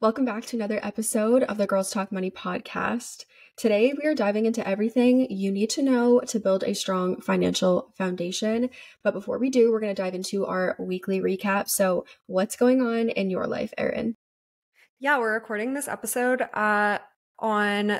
Welcome back to another episode of the Girls Talk Money podcast. Today, we are diving into everything you need to know to build a strong financial foundation. But before we do, we're going to dive into our weekly recap. So what's going on in your life, Erin? Yeah, we're recording this episode on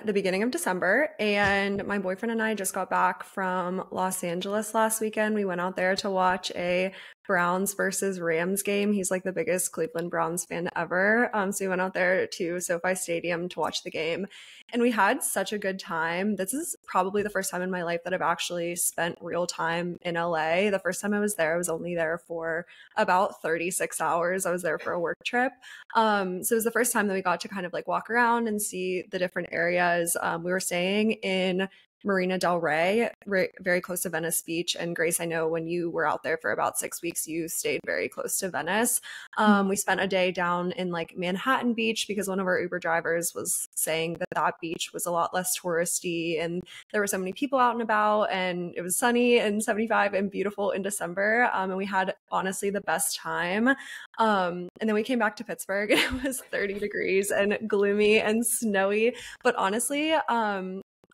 the beginning of December, and my boyfriend and I just got back from Los Angeles last weekend. We went out there to watch a Browns versus Rams game. He's like the biggest Cleveland Browns fan ever. So we went out there to SoFi Stadium to watch the game, and we had such a good time. This is probably the first time in my life that I've actually spent real time in LA. The first time I was there, I was only there for about 36 hours. I was there for a work trip. So it was the first time that we got to kind of like walk around and see the different areas. We were staying in Marina del Rey, very close to Venice Beach. And Grace, I know when you were out there for about 6 weeks, you stayed very close to Venice. We spent a day down in like Manhattan Beach because one of our Uber drivers was saying that that beach was a lot less touristy and there were so many people out and about, and it was sunny and 75 and beautiful in December. And we had honestly the best time. And then we came back to Pittsburgh and it was 30 degrees and gloomy and snowy. But honestly,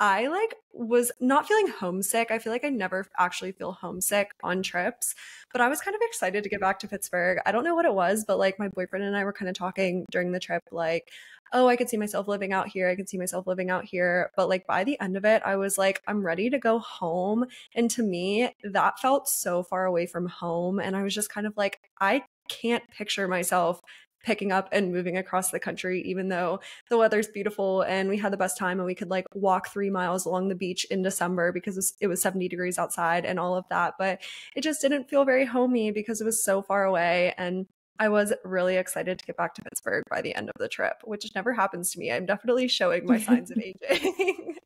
I like was not feeling homesick. I feel like I never actually feel homesick on trips, but I was kind of excited to get back to Pittsburgh. I don't know what it was, but like my boyfriend and I were kind of talking during the trip, like, oh, I could see myself living out here. I could see myself living out here. But like by the end of it, I was like, I'm ready to go home. And to me, that felt so far away from home. And I was just kind of like, I can't picture myself picking up and moving across the country, even though the weather's beautiful and we had the best time and we could like walk 3 miles along the beach in December because it was 70 degrees outside and all of that. But it just didn't feel very homey because it was so far away. And I was really excited to get back to Pittsburgh by the end of the trip, which never happens to me. I'm definitely showing my signs of aging.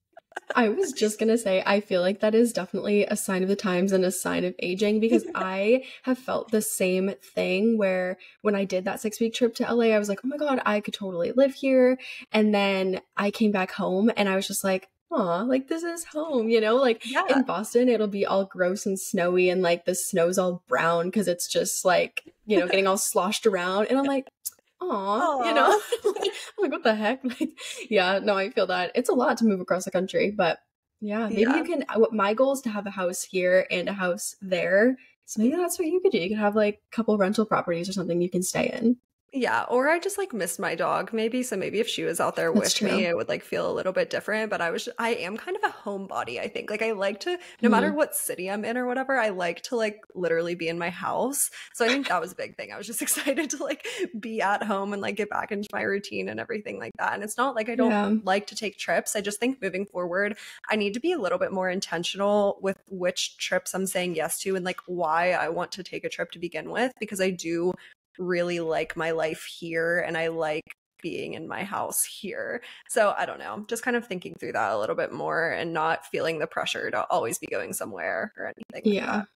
I was just going to say, I feel like that is definitely a sign of the times and a sign of aging because I have felt the same thing where when I did that 6-week trip to LA, I was like, oh my God, I could totally live here. And then I came back home and I was just like, aw, like this is home, like Yeah. in Boston, it'll be all gross and snowy and like the snow's all brown because it's just like, getting all sloshed around. And I'm like, aw, I'm like, what the heck? Like, yeah, no, I feel that. It's a lot to move across the country, but yeah, maybe you can, my goal is to have a house here and a house there. So maybe that's what you could do. You could have like a couple rental properties or something you can stay in. Yeah, or I just like missed my dog maybe. So maybe if she was out there That's with me, true. it would like feel a little bit different. But I am kind of a homebody, I think. Like I like to, no matter what city I'm in or whatever, I like to like literally be in my house. So I think that was a big thing. I was just excited to like be at home and like get back into my routine and everything like that. And it's not like I don't like to take trips. I just think moving forward, I need to be a little bit more intentional with which trips I'm saying yes to and like why I want to take a trip to begin with, because I do really like my life here and I like being in my house here. So I don't know, just kind of thinking through that a little bit more and not feeling the pressure to always be going somewhere or anything like that.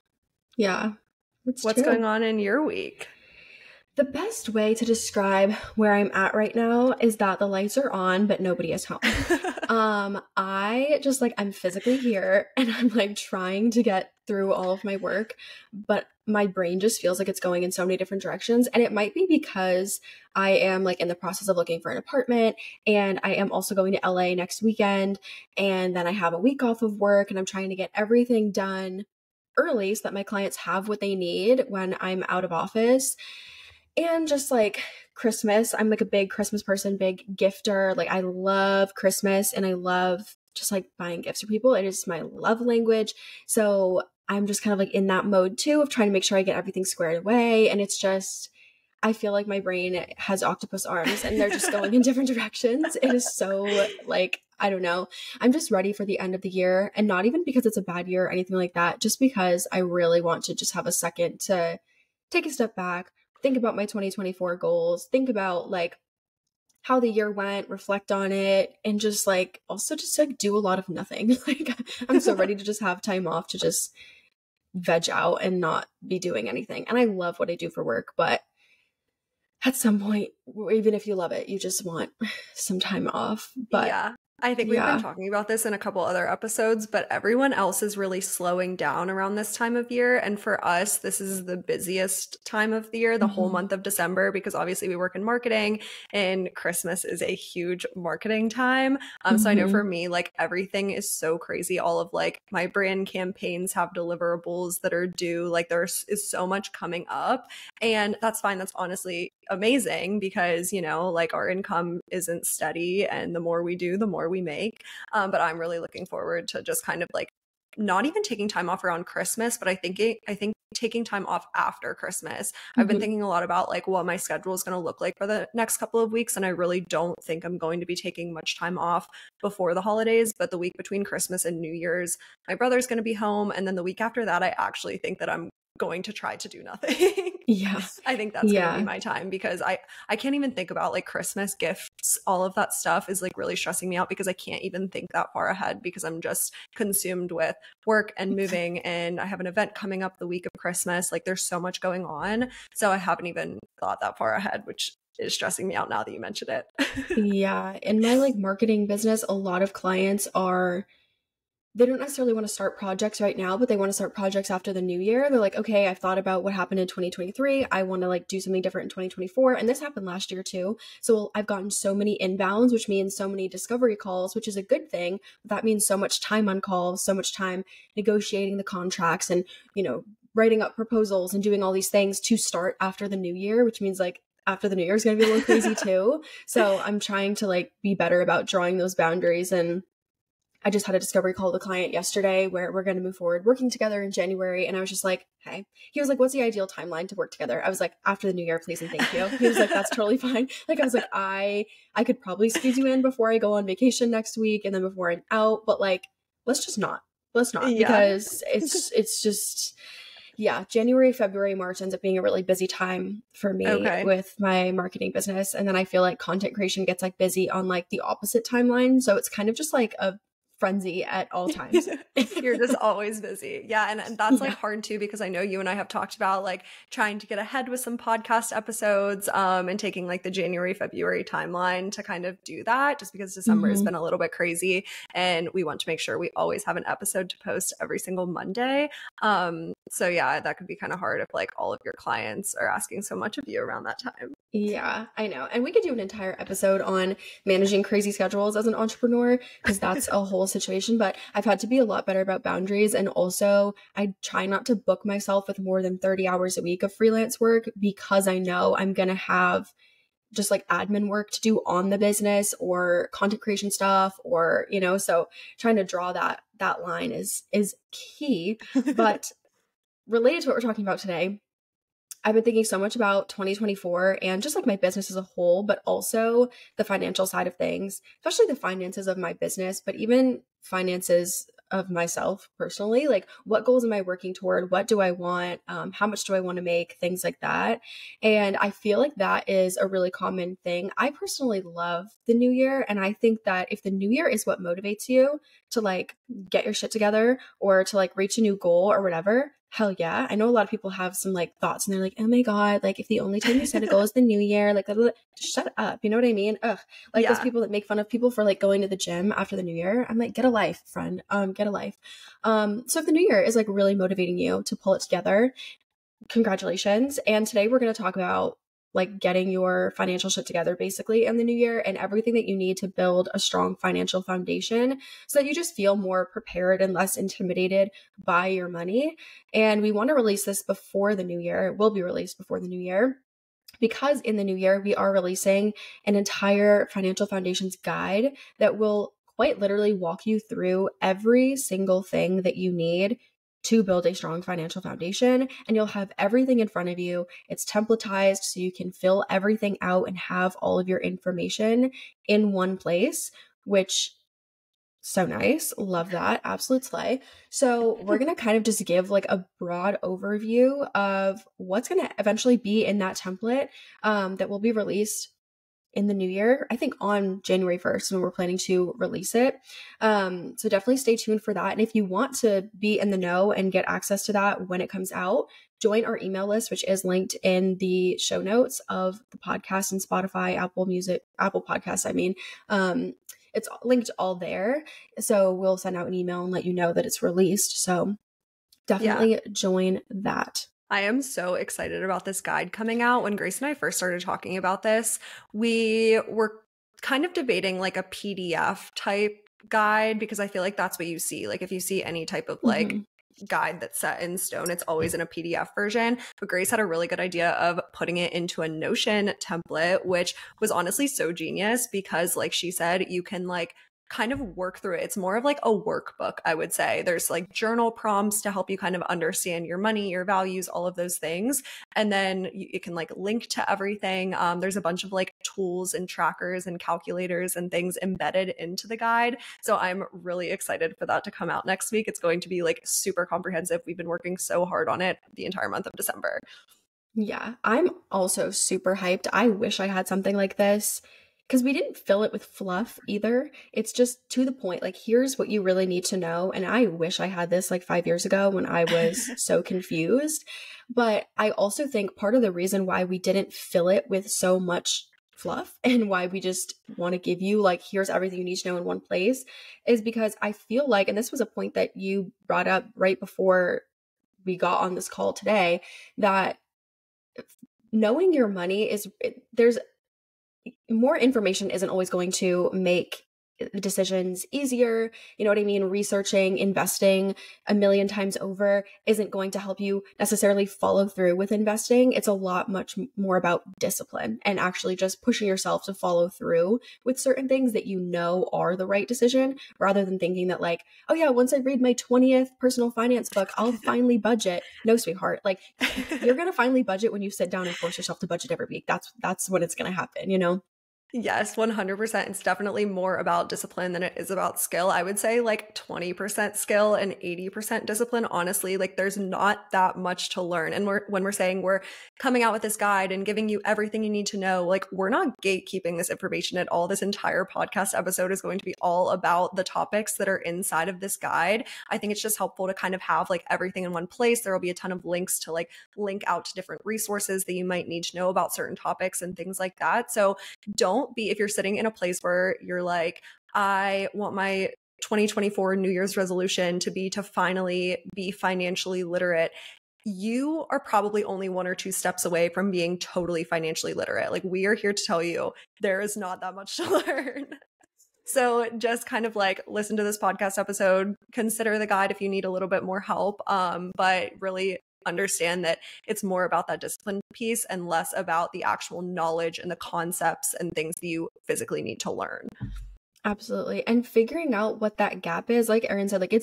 Yeah. What's going on in your week? The best way to describe where I'm at right now is that the lights are on, but nobody is home. I just like, I'm physically here and I'm like trying to get through all of my work, but my brain just feels like it's going in so many different directions. And it might be because I am like in the process of looking for an apartment and I am also going to LA next weekend. And then I have a week off of work and I'm trying to get everything done early so that my clients have what they need when I'm out of office. And just like Christmas, I'm like a big Christmas person, big gifter. Like I love Christmas and I love just like buying gifts for people. It is my love language. So I'm just kind of like in that mode too of trying to make sure I get everything squared away. And it's just, I feel like my brain has octopus arms and they're just going in different directions. It is so like, I don't know. I'm just ready for the end of the year, and not even because it's a bad year or anything like that, just because I really want to just have a second to take a step back, think about my 2024 goals, think about like how the year went, reflect on it, and just like also just like do a lot of nothing. Like I'm so ready to just have time off to just veg out and not be doing anything. And I love what I do for work, but at some point, even if you love it, you just want some time off. But yeah. I think we've been Yeah. talking about this in a couple other episodes, but everyone else is really slowing down around this time of year. And for us, this is the busiest time of the year, the whole Mhm. month of December, because obviously we work in marketing and Christmas is a huge marketing time. So I know for Mhm. me, like everything is so crazy. All of like my brand campaigns have deliverables that are due. Like is so much coming up. And that's fine. That's honestly amazing because, like our income isn't steady and the more we do, the more we make. But I'm really looking forward to just kind of like not even taking time off around Christmas, but I think taking time off after Christmas. I've been Mhm. thinking a lot about like what my schedule is going to look like for the next couple of weeks. And I really don't think I'm going to be taking much time off before the holidays. But the week between Christmas and New Year's, my brother's going to be home. And then the week after that, I actually think that I'm going to try to do nothing. Yeah. I think that's going to be Yeah. my time because I can't even think about like Christmas gifts. All of that stuff is like really stressing me out because I can't even think that far ahead because I'm just consumed with work and moving, and I have an event coming up the week of Christmas. Like there's so much going on. So I haven't even thought that far ahead, which is stressing me out now that you mentioned it. Yeah. In my like marketing business, a lot of clients they don't necessarily want to start projects right now, but they want to start projects after the new year. They're like, okay, I've thought about what happened in 2023. I want to like do something different in 2024. And this happened last year too. So I've gotten so many inbounds, which means so many discovery calls, which is a good thing. But that means so much time on calls, so much time negotiating the contracts and, writing up proposals and doing all these things to start after the new year, which means like after the new year is going to be a little crazy too. So I'm trying to like be better about drawing those boundaries. And I just had a discovery call with a client yesterday where we're going to move forward working together in January. And I was just like, hey, he was like, what's the ideal timeline to work together? I was like, after the new year, please and thank you. He was like, that's totally fine. Like, I was like, I could probably squeeze you in before I go on vacation next week and then before I'm out. But like, let's just not. Let's not, Yeah. because it's just, yeah, January, February, March ends up being a really busy time for me Okay. with my marketing business. And then I feel like content creation gets like busy on like the opposite timeline. So it's kind of just like a frenzy at all times. You're just always busy. Yeah. And that's like Yeah. hard too, because I know you and I have talked about like trying to get ahead with some podcast episodes and taking like the January, February timeline to kind of do that, just because December has Hmm. been a little bit crazy. And we want to make sure we always have an episode to post every single Monday. So yeah, that could be kind of hard if like all of your clients are asking so much of you around that time. Yeah, I know. And we could do an entire episode on managing crazy schedules as an entrepreneur, because that's a whole situation. But I've had to be a lot better about boundaries. And also, I try not to book myself with more than 30 hours a week of freelance work, because I know I'm going to have just like admin work to do on the business or content creation stuff, or, so trying to draw that line is key. But related to what we're talking about today, I've been thinking so much about 2024 and just like my business as a whole, but also the financial side of things, especially the finances of my business, but even finances of myself personally. Like, what goals am I working toward? What do I want? How much do I want to make? Things like that. And I feel like that is a really common thing. I personally love the new year. And I think that if the new year is what motivates you to like get your shit together or to like reach a new goal or whatever, hell yeah. I know a lot of people have some like thoughts and they're like, oh my God, like if the only time you set a goal is the new year, like, blah, blah, blah. Just shut up. You know what I mean? Ugh. Like those Yeah. people that make fun of people for like going to the gym after the new year. I'm like, get a life, friend. Get a life. So if the new year is like really motivating you to pull it together, congratulations. And today we're going to talk about like getting your financial shit together basically in the new year and everything that you need to build a strong financial foundation so that you just feel more prepared and less intimidated by your money. And we want to release this before the new year. It will be released before the new year, because in the new year, we are releasing an entire financial foundations guide that will quite literally walk you through every single thing that you need to build a strong financial foundation. And you'll have everything in front of you. It's templatized so you can fill everything out and have all of your information in one place, which so nice. Love that. Absolute slay. So we're going to kind of just give like a broad overview of what's going to eventually be in that template that will be released in the new year, I think on January 1st when we're planning to release it. So definitely stay tuned for that. And if you want to be in the know and get access to that when it comes out, join our email list, which is linked in the show notes of the podcast and Spotify, Apple Podcasts. It's linked all there. So we'll send out an email and let you know that it's released. So definitely join that. I am so excited about this guide coming out. When Grace and I first started talking about this, we were kind of debating like a PDF type guide, because I feel like that's what you see. Like if you see any type of like guide that's set in stone, it's always in a PDF version. But Grace had a really good idea of putting it into a Notion template, which was honestly so genius, because like she said, you can like kind of work through it. It's more of like a workbook, I would say. There's like journal prompts to help you kind of understand your money, your values, all of those things. And then it can like link to everything. There's a bunch of like tools and trackers and calculators and things embedded into the guide. So I'm really excited for that to come out next week. It's going to be like super comprehensive. We've been working so hard on it the entire month of December. Yeah, I'm also super hyped. I wish I had something like this, because we didn't fill it with fluff either. It's just to the point, like, here's what you really need to know. And I wish I had this like 5 years ago when I was so confused. But I also think part of the reason why we didn't fill it with so much fluff and why we just want to give you like, here's everything you need to know in one place, is because I feel like, and this was a point that you brought up right before we got on this call today, that knowing your money there's more information isn't always going to make decisions easier. You know what I mean? Researching, investing a million times over isn't going to help you necessarily follow through with investing. It's a lot much more about discipline and actually just pushing yourself to follow through with certain things that you know are the right decision, rather than thinking that like, oh yeah, once I read my 20th personal finance book, I'll finally budget. No, sweetheart. Like you're going to finally budget when you sit down and force yourself to budget every week. That's when it's going to happen, you know? Yes, 100%. It's definitely more about discipline than it is about skill. I would say like 20% skill and 80% discipline. Honestly, like there's not that much to learn. And when we're saying we're coming out with this guide and giving you everything you need to know, like we're not gatekeeping this information at all. This entire podcast episode is going to be all about the topics that are inside of this guide. I think it's just helpful to kind of have like everything in one place. There will be a ton of links to like link out to different resources that you might need to know about certain topics and things like that. So don't be, if you're sitting in a place where you're like, I want my 2024 New Year's resolution to be to finally be financially literate, you are probably only 1 or 2 steps away from being totally financially literate. Like we are here to tell you there is not that much to learn. So just kind of like listen to this podcast episode, consider the guide if you need a little bit more help, but really understand that it's more about that discipline piece and less about the actual knowledge and the concepts and things that you physically need to learn. Absolutely. And figuring out what that gap is, like Erin said, like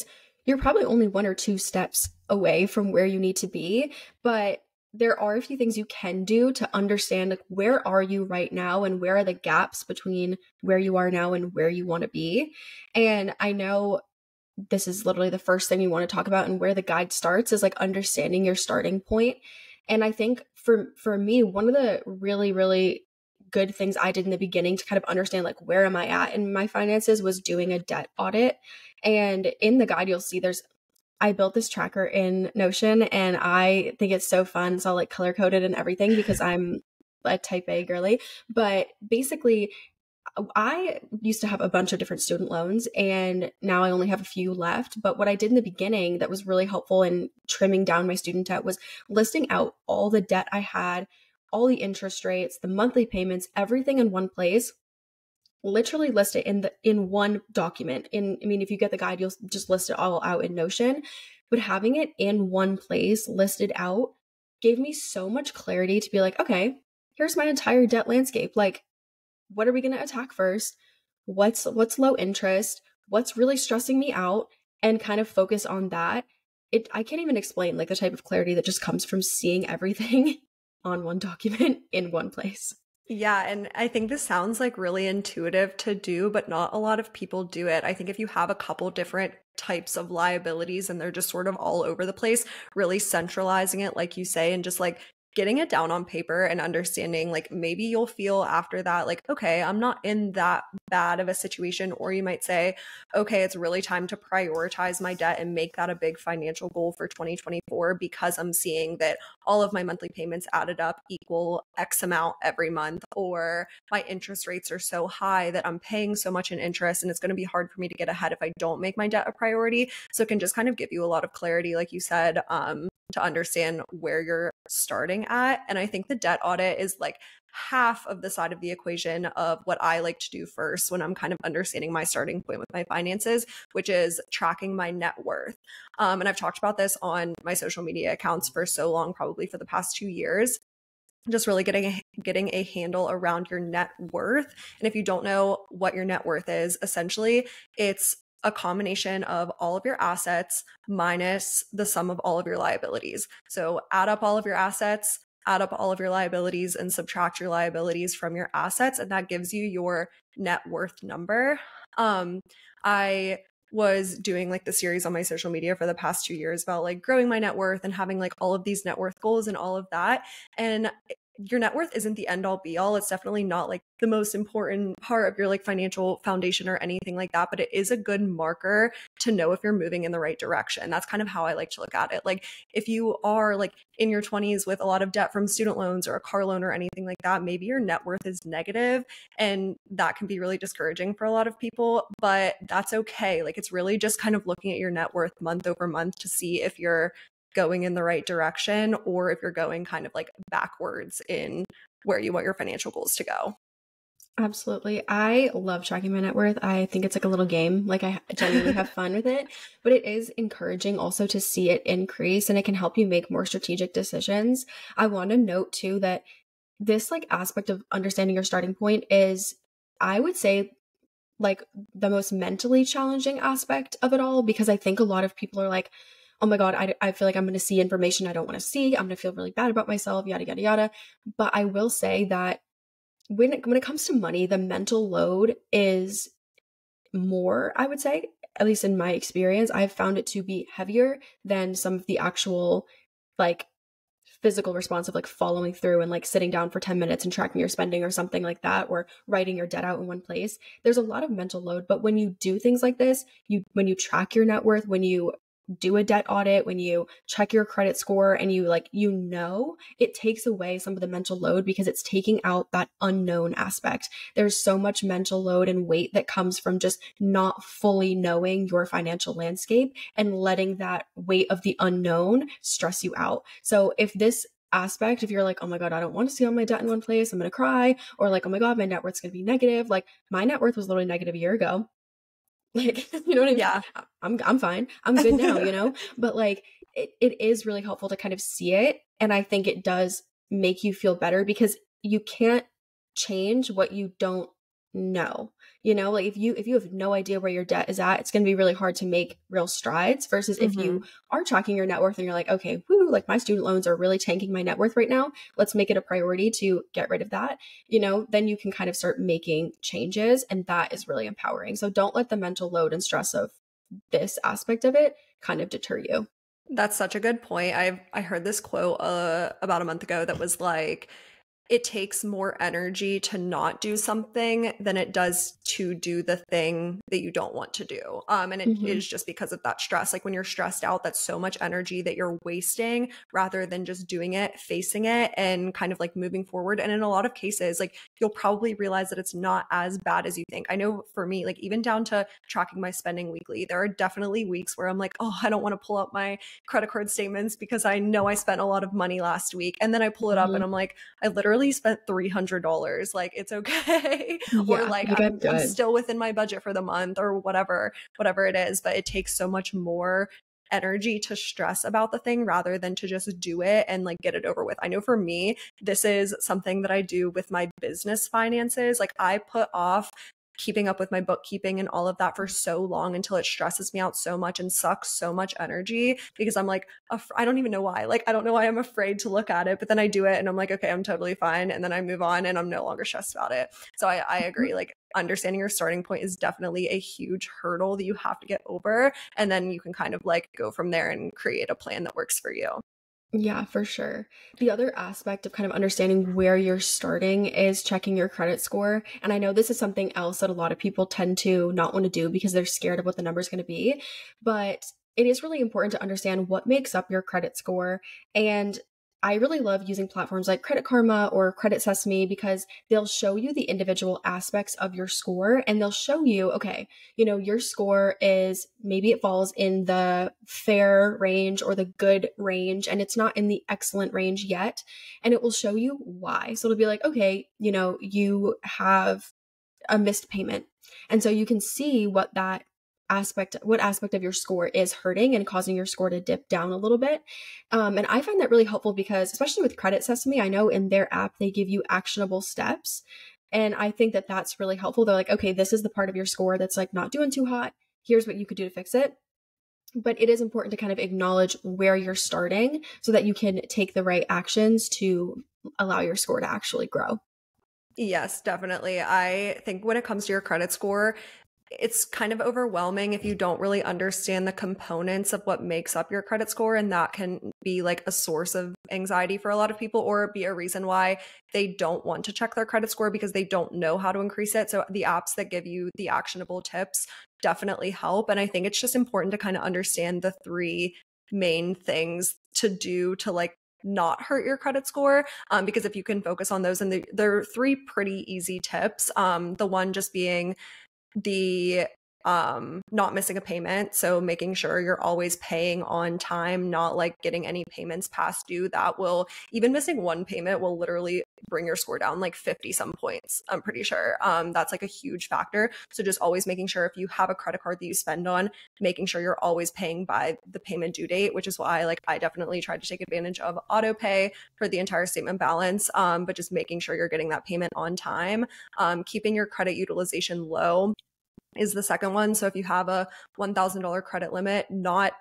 you're probably only 1 or 2 steps away from where you need to be, but there are a few things you can do to understand like where are you right now and where are the gaps between where you are now and where you want to be. And I know this is literally the first thing we want to talk about, and where the guide starts is like understanding your starting point. And I think for me, one of the really, really good things I did in the beginning to kind of understand like where am I at in my finances was doing a debt audit. And in the guide, you'll see I built this tracker in Notion, and I think it's so fun. It's all like color coded and everything because I'm a type A girly. But basically, I used to have a bunch of different student loans, and now I only have a few left. But what I did in the beginning that was really helpful in trimming down my student debt was listing out all the debt I had, all the interest rates, the monthly payments, everything in one place. Literally list it in one document. If you get the guide, you'll just list it all out in Notion. But having it in one place listed out gave me so much clarity to be like, okay, here's my entire debt landscape. Like, what are we going to attack first? What's low interest? What's really stressing me out? And kind of focus on that. I can't even explain like the type of clarity that just comes from seeing everything on one document in one place. Yeah, and I think this sounds like really intuitive to do, but not a lot of people do it. I think if you have a couple different types of liabilities and they're just sort of all over the place, really centralizing it, like you say, and just like getting it down on paper and understanding, like, maybe you'll feel after that, like, okay, I'm not in that bad of a situation. Or you might say, okay, it's really time to prioritize my debt and make that a big financial goal for 2024, because I'm seeing that all of my monthly payments added up equal X amount every month, or my interest rates are so high that I'm paying so much in interest and it's going to be hard for me to get ahead if I don't make my debt a priority. So it can just kind of give you a lot of clarity, like you said, to understand where you're starting at. And I think the debt audit is like half of the side of the equation of what I like to do first when I'm kind of understanding my starting point with my finances, which is tracking my net worth. And I've talked about this on my social media accounts for so long, probably for the past 2 years. Just really getting a handle around your net worth. And if you don't know what your net worth is, essentially it's a combination of all of your assets minus the sum of all of your liabilities. So add up all of your assets, add up all of your liabilities, and subtract your liabilities from your assets, and that gives you your net worth number. I was doing like the series on my social media for the past 2 years about like growing my net worth and having like all of these net worth goals and all of that. And your net worth isn't the end all be all. It's definitely not like the most important part of your like financial foundation or anything like that, but it is a good marker to know if you're moving in the right direction. That's kind of how I like to look at it. Like if you are like in your 20s with a lot of debt from student loans or a car loan or anything like that, maybe your net worth is negative, and that can be really discouraging for a lot of people, but that's okay. Like it's really just kind of looking at your net worth month over month to see if you're going in the right direction or if you're going kind of like backwards in where you want your financial goals to go. Absolutely. I love tracking my net worth. I think it's like a little game. Like I genuinely have fun with it, but it is encouraging also to see it increase, and it can help you make more strategic decisions. I want to note too that this like aspect of understanding your starting point is, I would say, like the most mentally challenging aspect of it all, because I think a lot of people are like, oh my God, I feel like I'm going to see information I don't want to see. I'm going to feel really bad about myself, yada, yada, yada. But I will say that when it comes to money, the mental load is more, I would say, at least in my experience, I've found it to be heavier than some of the actual like physical response of like following through and like sitting down for 10 minutes and tracking your spending or something like that, or writing your debt out in one place. There's a lot of mental load, but when you do things like this, when you track your net worth, when you do a debt audit, when you check your credit score, and you like, it takes away some of the mental load because it's taking out that unknown aspect. There's so much mental load and weight that comes from just not fully knowing your financial landscape and letting that weight of the unknown stress you out. So if this aspect, if you're like, oh my God, I don't want to see all my debt in one place, I'm going to cry, or like, oh my God, my net worth's going to be negative. Like my net worth was literally negative a year ago. Like, you know what I mean? Yeah. I'm fine. I'm good now, but like it is really helpful to kind of see it. And I think it does make you feel better because you can't change what you don't know. Like if you have no idea where your debt is at, it's going to be really hard to make real strides versus if you are tracking your net worth and you're like, okay, whoo, like my student loans are really tanking my net worth right now. Let's make it a priority to get rid of that. Then you can kind of start making changes, and that is really empowering. So don't let the mental load and stress of this aspect of it kind of deter you. That's such a good point. I heard this quote about a month ago that was like, it takes more energy to not do something than it does to do the thing that you don't want to do. And it is just because of that stress. Like when you're stressed out, that's so much energy that you're wasting rather than just doing it, facing it, and kind of like moving forward. And in a lot of cases, like you'll probably realize that it's not as bad as you think. I know for me, like even down to tracking my spending weekly, there are definitely weeks where I'm like, oh, I don't want to pull up my credit card statements because I know I spent a lot of money last week. And then I pull it up and I'm like, I literally spent $300. Like it's okay. Yeah, Or like I'm still within my budget for the month or whatever it is. But it takes so much more energy to stress about the thing rather than to just do it and like get it over with. I know for me, this is something that I do with my business finances. Like I put off keeping up with my bookkeeping and all of that for so long until it stresses me out so much and sucks so much energy because I'm like, I don't even know why. Like, I don't know why I'm afraid to look at it, but then I do it and I'm like, okay, I'm totally fine. And then I move on and I'm no longer stressed about it. So I agree. Like understanding your starting point is definitely a huge hurdle that you have to get over. And then you can kind of like go from there and create a plan that works for you. Yeah, for sure. The other aspect of kind of understanding where you're starting is checking your credit score. And I know this is something else that a lot of people tend to not want to do because they're scared of what the number is going to be. But it is really important to understand what makes up your credit score. And I really love using platforms like Credit Karma or Credit Sesame because they'll show you the individual aspects of your score and they'll show you, okay, your score is maybe it falls in the fair range or the good range and it's not in the excellent range yet. And it will show you why. So it'll be like, okay, you have a missed payment. And so you can see what aspect of your score is hurting and causing your score to dip down a little bit. And I find that really helpful because, especially with Credit Sesame, I know in their app, they give you actionable steps. And I think that that's really helpful. They're like, okay, this is the part of your score that's like not doing too hot. Here's what you could do to fix it. But it is important to kind of acknowledge where you're starting so that you can take the right actions to allow your score to actually grow. Yes, definitely. I think when it comes to your credit score, it's kind of overwhelming if you don't really understand the components of what makes up your credit score. And that can be like a source of anxiety for a lot of people, or be a reason why they don't want to check their credit score because they don't know how to increase it. So the apps that give you the actionable tips definitely help. And I think it's just important to kind of understand the three main things to do to like not hurt your credit score, because if you can focus on those, and they're three pretty easy tips. The one just being the not missing a payment, so making sure you're always paying on time, not like getting any payments past due. That will, even missing one payment will literally bring your score down like 50 some points, I'm pretty sure. That's like a huge factor. So just always making sure if you have a credit card that you spend on, making sure you're always paying by the payment due date, which is why like I definitely tried to take advantage of auto pay for the entire statement balance, but just making sure you're getting that payment on time. Keeping your credit utilization low is the second one. So if you have a $1,000 credit limit, not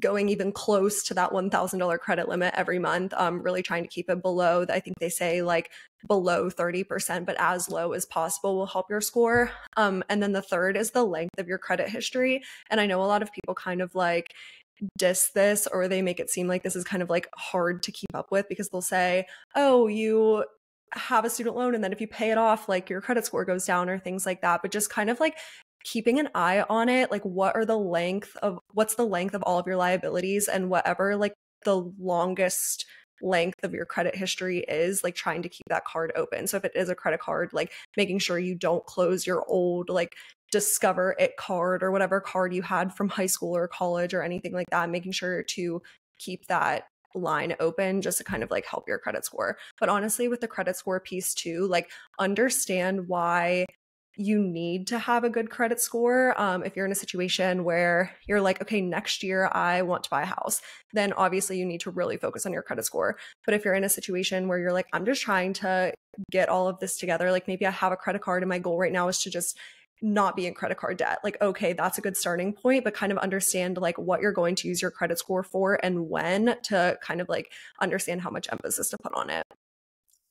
going even close to that $1,000 credit limit every month, really trying to keep it below, I think they say like below 30%, but as low as possible will help your score. And then the third is the length of your credit history. And I know a lot of people kind of like diss this, or they make it seem like this is kind of like hard to keep up with because they'll say, oh, you have a student loan and then if you pay it off, like your credit score goes down or things like that. But just kind of like keeping an eye on it, like what's the length of all of your liabilities, and whatever like the longest length of your credit history is, like trying to keep that card open. So if it is a credit card, like making sure you don't close your old like Discover It card or whatever card you had from high school or college or anything like that, making sure to keep that line open just to kind of like help your credit score. But honestly, with the credit score piece too, like understand why you need to have a good credit score. If you're in a situation where you're like, okay, next year I want to buy a house, then obviously you need to really focus on your credit score. But if you're in a situation where you're like, I'm just trying to get all of this together, like maybe I have a credit card and my goal right now is to just not be in credit card debt, like, okay, that's a good starting point, but kind of understand like what you're going to use your credit score for and when, to kind of like understand how much emphasis to put on it.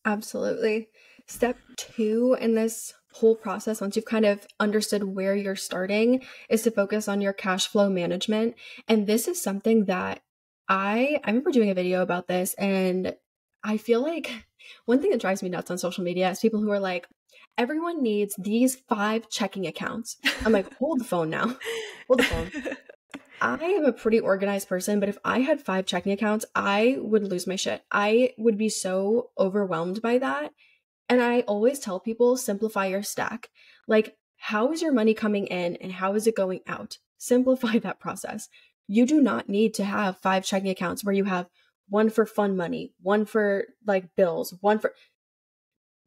Absolutely. Step 2 in this whole process, once you've kind of understood where you're starting, is to focus on your cash flow management. And this is something that I remember doing a video about this, and I feel like one thing that drives me nuts on social media is people who are like, everyone needs these 5 checking accounts. I'm like, hold the phone now. Hold the phone. I am a pretty organized person, but if I had 5 checking accounts, I would lose my shit. I would be so overwhelmed by that. And I always tell people, simplify your stack. Like, how is your money coming in and how is it going out? Simplify that process. You do not need to have 5 checking accounts where you have one for fun money, one for like bills, one for,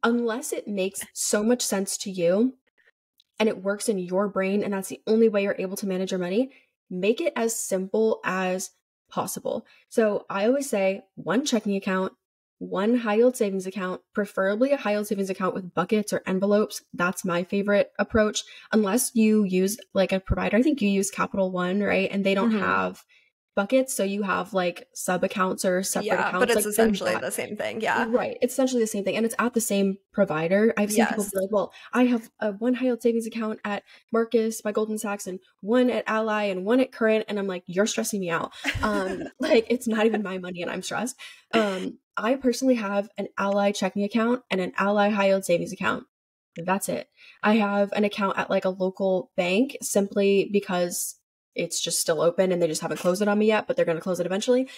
unless it makes so much sense to you and it works in your brain and that's the only way you're able to manage your money, make it as simple as possible. So I always say one checking account, one high yield savings account, preferably a high yield savings account with buckets or envelopes. That's my favorite approach. Unless you use like a provider, I think you use Capital One, right? And they don't have buckets. So you have like sub accounts or separate Yeah, but accounts, it's like things essentially that. the same thing. Yeah. Right. It's essentially the same thing. And it's at the same provider. I've seen people Yes. be like, well, I have a one high yield savings account at Marcus by Goldman Sachs and one at Ally and one at Current. And I'm like, you're stressing me out. Like it's not even my money and I'm stressed. I personally have an Ally checking account and an Ally high yield savings account. That's it. I have an account at like a local bank simply because it's just still open and they just haven't closed it on me yet, but they're going to close it eventually.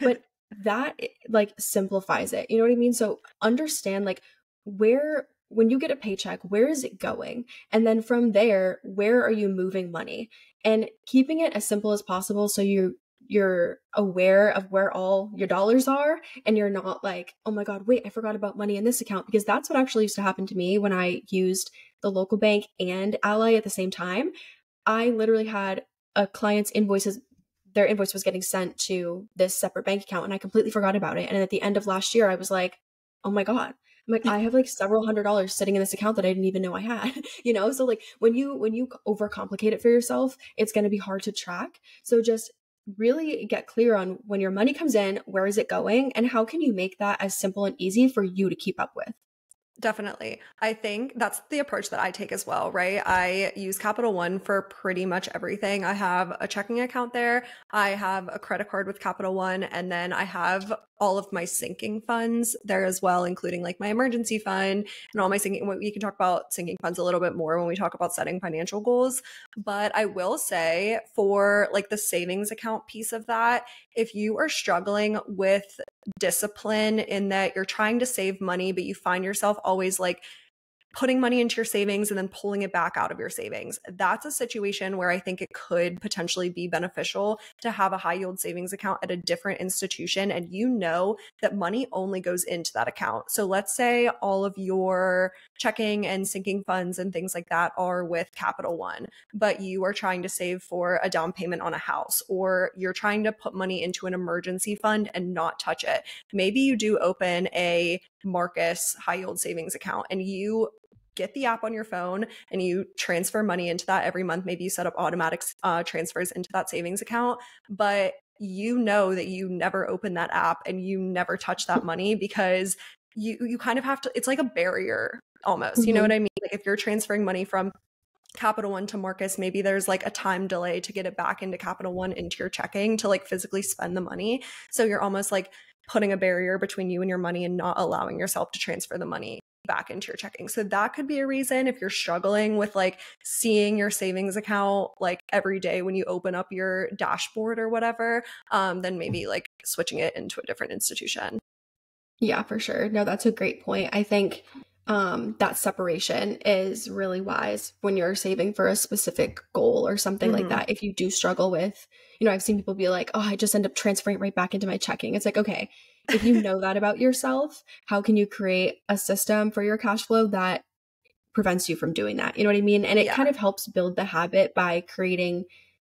But that like simplifies it. You know what I mean? So understand like where, when you get a paycheck, where is it going? And then from there, where are you moving money? And keeping it as simple as possible so you're aware of where all your dollars are and you're not like, oh my God, wait, I forgot about money in this account, because that's what actually used to happen to me when I used the local bank and Ally at the same time. I literally had a client's invoices, their invoice was getting sent to this separate bank account and I completely forgot about it. And at the end of last year, I was like, oh my God. I'm like, I have like several $100s sitting in this account that I didn't even know I had, you know? So like when you overcomplicate it for yourself, it's going to be hard to track. So just really get clear on when your money comes in, where is it going? And how can you make that as simple and easy for you to keep up with? Definitely. I think that's the approach that I take as well, right? I use Capital One for pretty much everything. I have a checking account there. I have a credit card with Capital One, and then I have all of my sinking funds there as well, including like my emergency fund and all my sinking. We can talk about sinking funds a little bit more when we talk about setting financial goals. But I will say for like the savings account piece of that, if you are struggling with discipline in that you're trying to save money, but you find yourself always like putting money into your savings and then pulling it back out of your savings. That's a situation where I think it could potentially be beneficial to have a high yield savings account at a different institution. And you know that money only goes into that account. So let's say all of your checking and sinking funds and things like that are with Capital One, but you are trying to save for a down payment on a house, or you're trying to put money into an emergency fund and not touch it. Maybe you do open a Marcus high yield savings account and you get the app on your phone and you transfer money into that every month. Maybe you set up automatic transfers into that savings account, but you know that you never open that app and you never touch that money because you kind of have to, it's like a barrier almost, you know what I mean? Like if you're transferring money from Capital One to Marcus, maybe there's like a time delay to get it back into Capital One into your checking to like physically spend the money. So you're almost like putting a barrier between you and your money and not allowing yourself to transfer the money back into your checking. So that could be a reason if you're struggling with like seeing your savings account like every day when you open up your dashboard or whatever, then maybe like switching it into a different institution. Yeah, for sure. No, that's a great point. I think that separation is really wise when you're saving for a specific goal or something like that. If you do struggle with, you know, I've seen people be like, oh, I just end up transferring it right back into my checking. It's like, okay, if you know that about yourself, how can you create a system for your cash flow that prevents you from doing that? You know what I mean? And it Yeah. kind of helps build the habit by creating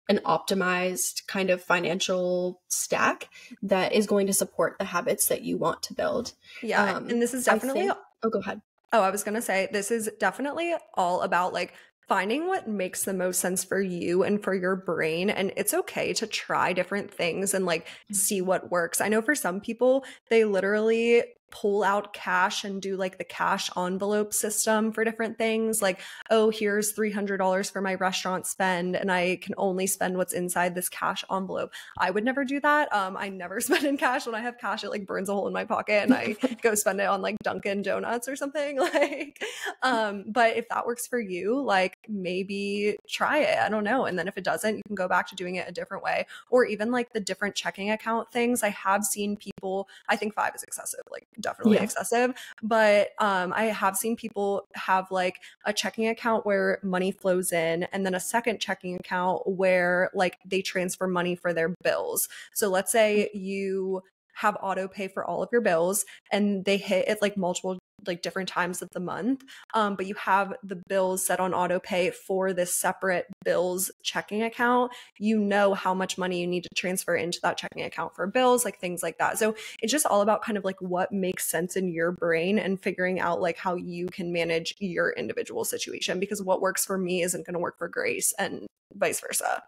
an optimized kind of financial stack that is going to support the habits that you want to build. Yeah. And this is I definitely, think, oh, go ahead. oh, I was going to say, this is definitely all about like finding what makes the most sense for you and for your brain. And it's okay to try different things and like see what works. I know for some people, they literally pull out cash and do like the cash envelope system for different things. Like, oh, here's $300 for my restaurant spend, and I can only spend what's inside this cash envelope. I would never do that. I never spend in cash. When I have cash, it like burns a hole in my pocket and I go spend it on like Dunkin' Donuts or something. Like, but if that works for you, like maybe try it. I don't know. And then if it doesn't, you can go back to doing it a different way. Or even like the different checking account things. I have seen people, I think 5 is excessive, like definitely excessive. But I have seen people have like a checking account where money flows in and then a second checking account where like they transfer money for their bills. So let's say you have auto pay for all of your bills and they hit it like multiple like different times of the month, but you have the bills set on auto pay for this separate bills checking account. You know how much money you need to transfer into that checking account for bills, like things like that. So it's just all about kind of like what makes sense in your brain and figuring out like how you can manage your individual situation, because what works for me isn't going to work for Grace and vice versa.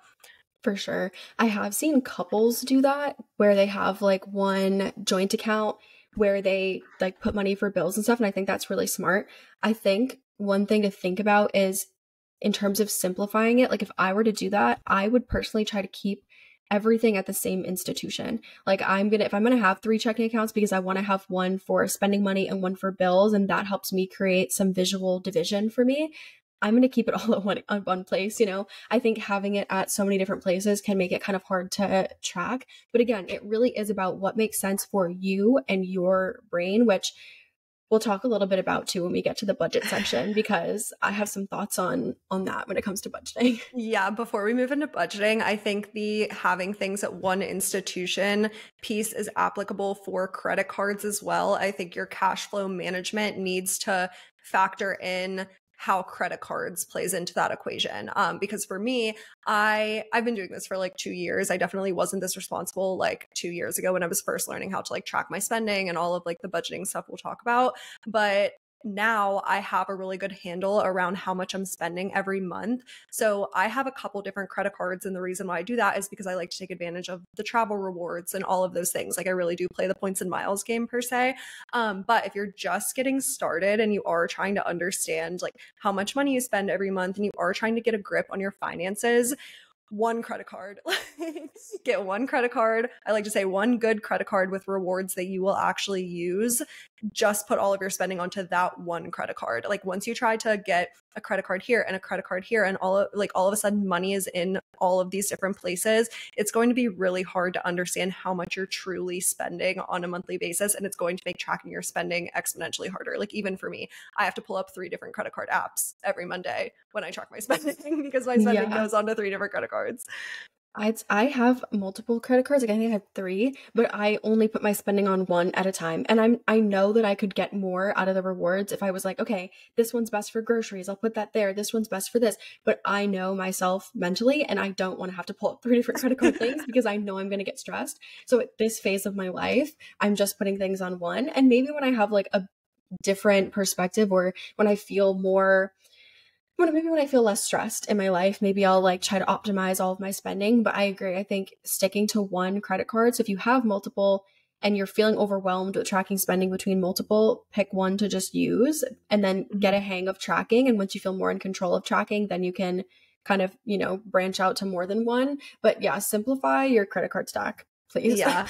For sure. I have seen couples do that where they have like one joint account where they like put money for bills and stuff. And I think that's really smart. I think one thing to think about is in terms of simplifying it, like if I were to do that, I would personally try to keep everything at the same institution. Like if I'm gonna have three checking accounts because I want to have one for spending money and one for bills, and that helps me create some visual division for me. I'm going to keep it all at one place, you know? I think having it at so many different places can make it kind of hard to track. But again, it really is about what makes sense for you and your brain, which we'll talk a little bit about too when we get to the budget section, because I have some thoughts on that when it comes to budgeting. Yeah, before we move into budgeting, I think the having things at one institution piece is applicable for credit cards as well. I think your cash flow management needs to factor in how credit cards plays into that equation. Because for me, I've been doing this for like 2 years. I definitely wasn't this responsible like 2 years ago when I was first learning how to like track my spending and all of like the budgeting stuff we'll talk about. But now I have a really good handle around how much I'm spending every month. So I have a couple different credit cards. And the reason why I do that is because I like to take advantage of the travel rewards and all of those things. Like I really do play the points and miles game per se. But if you're just getting started and you are trying to understand like how much money you spend every month and you are trying to get a grip on your finances, one credit card. Get one credit card. I like to say one good credit card with rewards that you will actually use. Just put all of your spending onto that one credit card. Like once you try to get a credit card here and a credit card here and all of a sudden money is in all of these different places, it's going to be really hard to understand how much you're truly spending on a monthly basis, and it's going to make tracking your spending exponentially harder. Like even for me, I have to pull up 3 different credit card apps every Monday when I track my spending because my spending goes onto 3 different credit cards. I have multiple credit cards. Like I think I have 3, but I only put my spending on one at a time. And I know that I could get more out of the rewards if I was like, okay, this one's best for groceries. I'll put that there. This one's best for this. But I know myself mentally, and I don't want to have to pull up 3 different credit card things because I know I'm going to get stressed. So at this phase of my life, I'm just putting things on one. And maybe when I have like a different perspective, or when I feel more maybe when I feel less stressed in my life, maybe I'll like try to optimize all of my spending. But I agree. I think sticking to one credit card. So if you have multiple and you're feeling overwhelmed with tracking spending between multiple, pick one to just use and then get a hang of tracking. And once you feel more in control of tracking, then you can kind of, branch out to more than one. But yeah, simplify your credit card stack, please. Yeah.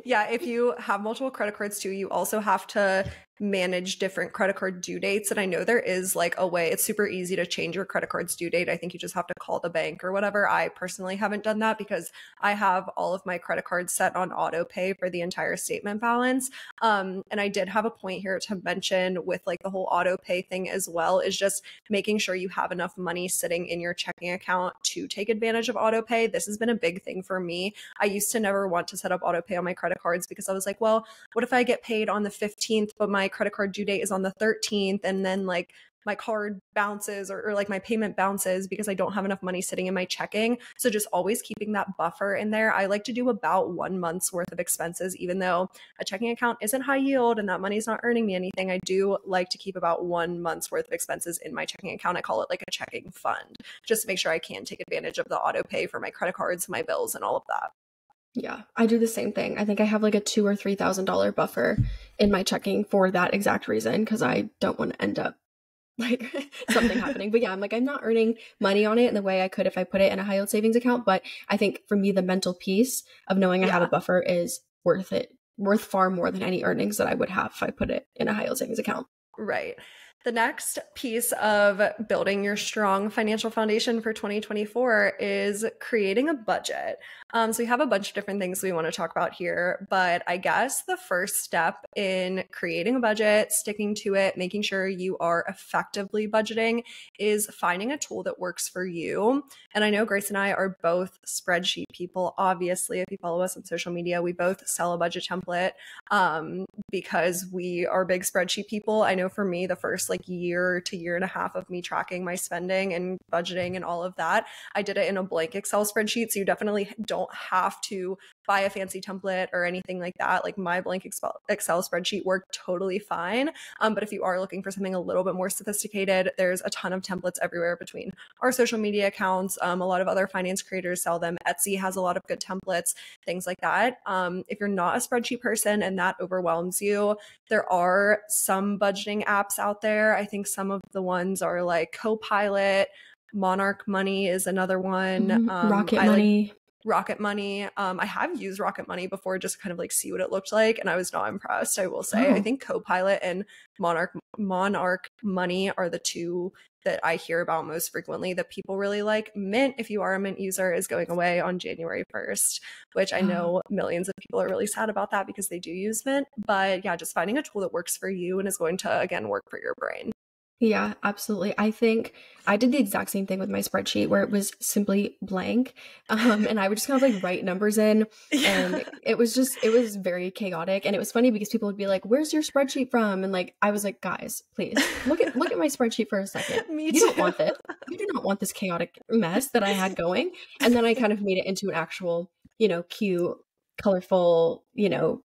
Yeah, if you have multiple credit cards too, you also have to manage different credit card due dates. And I know there is like a way, it's super easy to change your credit card's due date. I think you just have to call the bank or whatever. I personally haven't done that because I have all of my credit cards set on auto pay for the entire statement balance. And I did have a point here to mention with like the whole auto pay thing as well, is just making sure you have enough money sitting in your checking account to take advantage of auto pay. This has been a big thing for me. I used to never want to set up auto pay on my credit cards because I was like, well, what if I get paid on the 15th, but my credit card due date is on the 13th, and then like my card bounces or like my payment bounces because I don't have enough money sitting in my checking. So just always keeping that buffer in there. I like to do about 1 month's worth of expenses, even though a checking account isn't high yield and that money's not earning me anything. I do like to keep about 1 month's worth of expenses in my checking account. I call it like a checking fund, just to make sure I can take advantage of the auto pay for my credit cards, my bills, and all of that. Yeah, I do the same thing. I think I have like a $2,000 or $3,000 buffer in my checking for that exact reason, because I don't want to end up like something happening. But yeah, I'm not earning money on it in the way I could if I put it in a high yield savings account. But I think for me, the mental piece of knowing I have a buffer is worth far more than any earnings that I would have if I put it in a high yield savings account. Right. The next piece of building your strong financial foundation for 2024 is creating a budget. So we have a bunch of different things we want to talk about here, but I guess the first step in creating a budget, sticking to it, making sure you are effectively budgeting, is finding a tool that works for you. And I know Grace and I are both spreadsheet people. Obviously, if you follow us on social media, we both sell a budget template because we are big spreadsheet people. I know for me, the first like year to year and a half of me tracking my spending and budgeting and all of that, I did it in a blank Excel spreadsheet. So you definitely don't have to buy a fancy template or anything like that. Like my blank Excel spreadsheet worked totally fine. But if you are looking for something a little bit more sophisticated, there's a ton of templates everywhere between our social media accounts. A lot of other finance creators sell them. Etsy has a lot of good templates, things like that. If you're not a spreadsheet person and that overwhelms you, there are some budgeting apps out there. I think some of the ones are like Copilot, Monarch Money is another one. Rocket I like Money. Rocket Money. I have used Rocket Money before just to kind of like see what it looked like, and I was not impressed, I will say. I think Copilot and Monarch Money are the two that I hear about most frequently that people really like. Mint, if you are a Mint user, is going away on January 1st, which I know millions of people are really sad about that because they do use Mint. But yeah, just finding a tool that works for you and is going to, again, work for your brain. Yeah, absolutely. I think I did the exact same thing with my spreadsheet where it was simply blank. And I would just kind of like write numbers in, and it was very chaotic. And it was funny because people would be like, "Where's your spreadsheet from?" And like I was like, "Guys, please look at my spreadsheet for a second. Me You too. don't want this. You do not want this chaotic mess that I had going." And then I kind of made it into an actual, cute, colorful,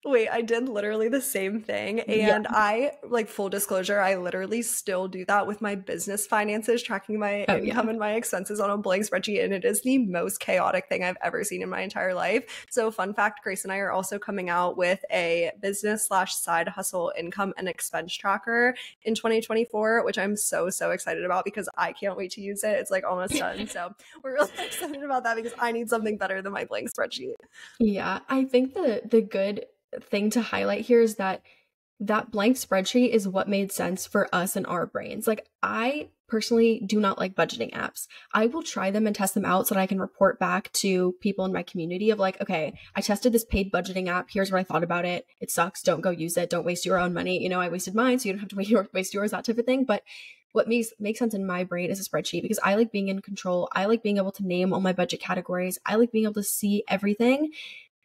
Wait, I did literally the same thing. yeah. And I, like, full disclosure, I literally still do that with my business finances, tracking my income and my expenses on a blank spreadsheet. And it is the most chaotic thing I've ever seen in my entire life. So fun fact, Grace and I are also coming out with a business/side hustle income and expense tracker in 2024, which I'm so, so excited about because I can't wait to use it. It's like almost done. So we're really excited about that because I need something better than my blank spreadsheet. Yeah, I think the good thing to highlight here is that blank spreadsheet is what made sense for us and our brains. Like, I personally do not like budgeting apps. I will try them and test them out so that I can report back to people in my community of like, okay, I tested this paid budgeting app. Here's what I thought about it. It sucks. Don't go use it. Don't waste your own money. I wasted mine, so you don't have to waste yours, that type of thing. But what makes sense in my brain is a spreadsheet because I like being in control. I like being able to name all my budget categories. I like being able to see everything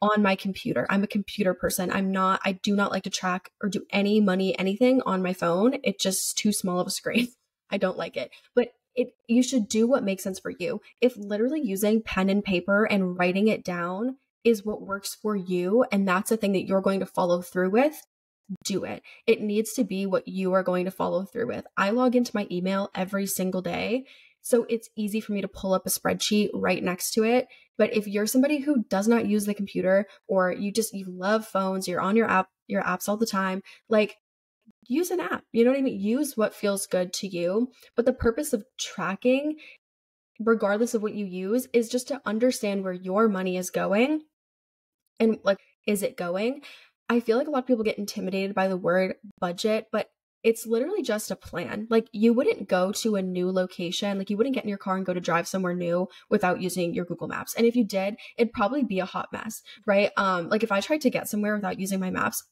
on my computer. I'm a computer person. I do not like to track or do anything on my phone. It's just too small of a screen. I don't like it. But you should do what makes sense for you. If literally using pen and paper and writing it down is what works for you, and that's the thing that you're going to follow through with, do it. It needs to be what you are going to follow through with. I log into my email every single day, so it's easy for me to pull up a spreadsheet right next to it. But if you're somebody who does not use the computer, or you love phones, you're on your apps all the time, like, use an app. You know what I mean? Use what feels good to you. But the purpose of tracking, regardless of what you use, is just to understand where your money is going and like, is it going? I feel like a lot of people get intimidated by the word budget, but it's literally just a plan. Like, you wouldn't go to a new location, like you wouldn't get in your car and go to drive somewhere new without using your Google Maps. And if you did, it'd probably be a hot mess, right? Like, if I tried to get somewhere without using my maps,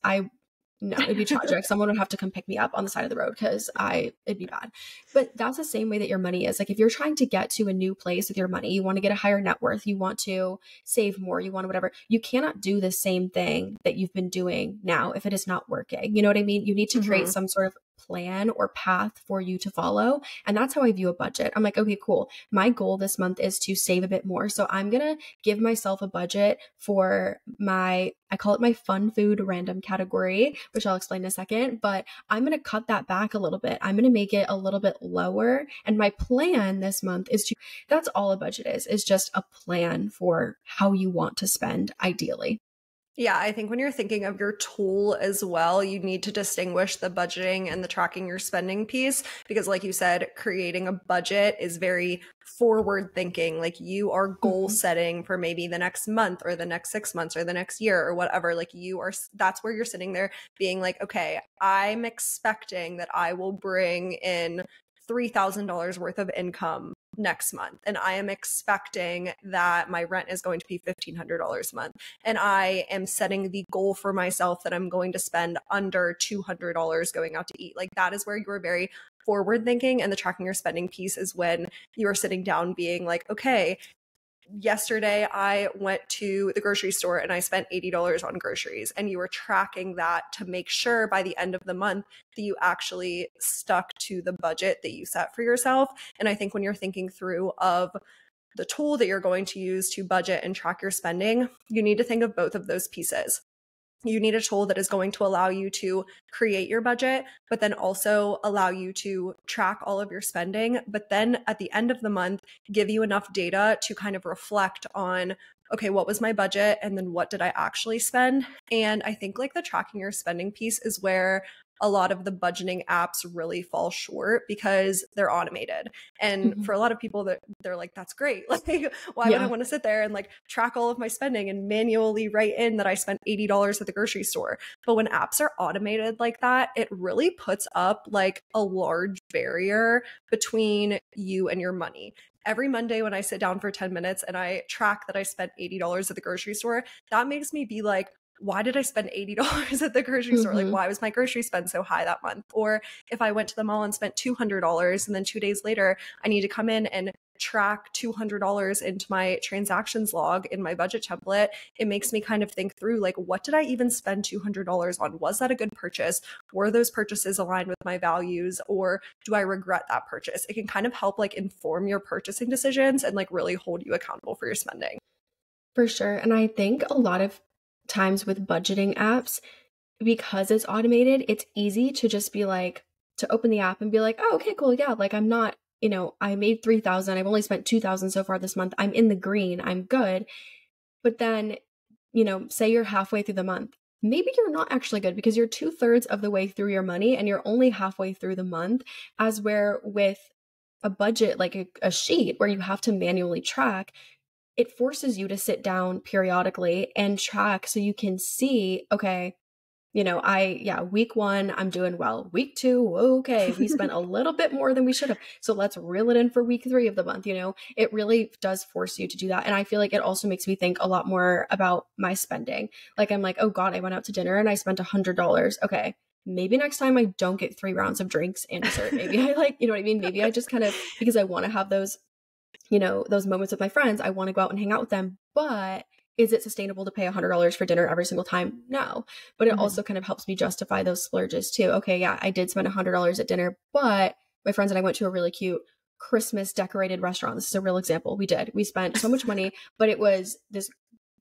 no, it'd be tragic. Someone would have to come pick me up on the side of the road because it'd be bad. But that's the same way that your money is. Like, if you're trying to get to a new place with your money, you want to get a higher net worth, you want to save more, you want to whatever, you cannot do the same thing that you've been doing now if it is not working. You know what I mean? You need to create some sort of plan or path for you to follow. And that's how I view a budget. I'm like, okay, cool. My goal this month is to save a bit more. So I'm going to give myself a budget for I call it my fun food random category, which I'll explain in a second, but I'm going to cut that back a little bit. I'm going to make it a little bit lower. And my plan this month that's all a budget is just a plan for how you want to spend ideally. Yeah, I think when you're thinking of your tool as well, you need to distinguish the budgeting and the tracking your spending piece, because like you said, creating a budget is very forward thinking. Like, you are goal setting for maybe the next month or the next 6 months or the next year or whatever. Like, that's where you're sitting there being like, okay, I'm expecting that I will bring in $3,000 worth of income next month. And I am expecting that my rent is going to be $1,500 a month. And I am setting the goal for myself that I'm going to spend under $200 going out to eat. Like, that is where you are very forward thinking. And the tracking your spending piece is when you are sitting down being like, okay, yesterday I went to the grocery store and I spent $80 on groceries, and you were tracking that to make sure by the end of the month that you actually stuck to the budget that you set for yourself. And I think when you're thinking through of the tool that you're going to use to budget and track your spending, you need to think of both of those pieces. You need a tool that is going to allow you to create your budget, but then also allow you to track all of your spending. But then at the end of the month, give you enough data to kind of reflect on, okay, what was my budget? And then what did I actually spend? And I think like the tracking your spending piece is where a lot of the budgeting apps really fall short because they're automated. And for a lot of people that they're like, that's great. Like, why would I want to sit there and like track all of my spending and manually write in that I spent $80 at the grocery store? But when apps are automated like that, it really puts up like a large barrier between you and your money. Every Monday when I sit down for 10 minutes and I track that I spent $80 at the grocery store, that makes me be like, why did I spend $80 at the grocery store? Like, why was my grocery spend so high that month? Or if I went to the mall and spent $200 and then 2 days later, I need to come in and track $200 into my transactions log in my budget template, it makes me kind of think through like, what did I even spend $200 on? Was that a good purchase? Were those purchases aligned with my values? Or do I regret that purchase? It can kind of help like inform your purchasing decisions and like really hold you accountable for your spending. For sure. And I think a lot of times with budgeting apps, because it's automated, it's easy to just be like, to open the app and be like, oh, okay, cool. Yeah. Like I'm not, I made 3,000. I've only spent 2,000 so far this month. I'm in the green. I'm good. But then, say you're halfway through the month. Maybe you're not actually good because you're 2/3 of the way through your money and you're only halfway through the month, as where with a budget, like a sheet where you have to manually track, it forces you to sit down periodically and track so you can see, okay, week 1, I'm doing well. Week 2, okay, we spent a little bit more than we should have. So let's reel it in for week 3 of the month. It really does force you to do that. And I feel like it also makes me think a lot more about my spending. Like I'm like, oh God, I went out to dinner and I spent $100. Okay. Maybe next time I don't get 3 rounds of drinks and dessert. Maybe I like, you know what I mean? Maybe I just kind of, because I want to have those moments with my friends, I want to go out and hang out with them. But is it sustainable to pay $100 for dinner every single time? No. But it also kind of helps me justify those splurges too. Okay, yeah, I did spend $100 at dinner, but my friends and I went to a really cute Christmas decorated restaurant. This is a real example. We spent so much money, but it was this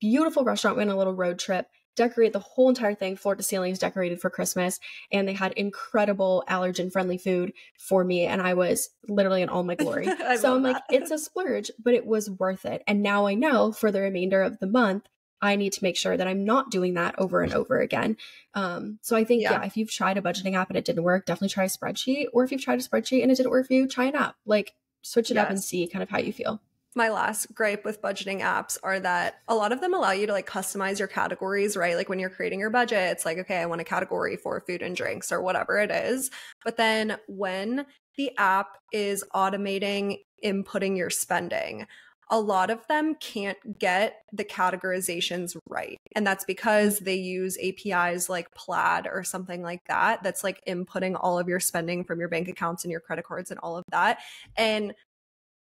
beautiful restaurant. We went on a little road trip, decorated the whole entire thing, floor to ceiling is decorated for Christmas. And they had incredible allergen friendly food for me. And I was literally in all my glory. So I'm like, it's a splurge, but it was worth it. And now I know for the remainder of the month, I need to make sure that I'm not doing that over and over again. So I think, if you've tried a budgeting app and it didn't work, definitely try a spreadsheet. Or if you've tried a spreadsheet and it didn't work for you, try an app. Like switch it up and see kind of how you feel. My last gripe with budgeting apps are that a lot of them allow you to like customize your categories, right? Like when you're creating your budget, it's like, okay, I want a category for food and drinks or whatever it is. But then when the app is automating inputting your spending, a lot of them can't get the categorizations right. And that's because they use APIs like Plaid or something like that. That's like inputting all of your spending from your bank accounts and your credit cards and all of that. And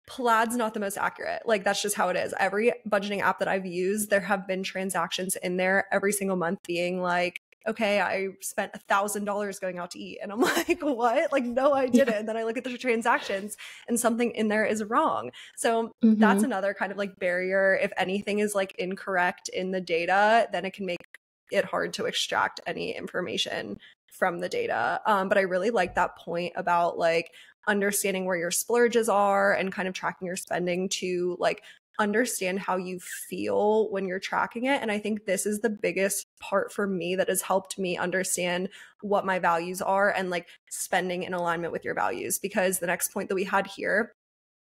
Plaid's not the most accurate. Like that's just how it is. Every budgeting app that I've used, there have been transactions in there every single month being like, okay, I spent $1,000 going out to eat. And I'm like, what? Like, no, I didn't. And then I look at the transactions and something in there is wrong. So that's another kind of like barrier. If anything is like incorrect in the data, then it can make it hard to extract any information from the data. But I really like that point about like understanding where your splurges are and kind of tracking your spending to like understand how you feel when you're tracking it. And I think this is the biggest part for me that has helped me understand what my values are and like spending in alignment with your values. Because the next point that we had here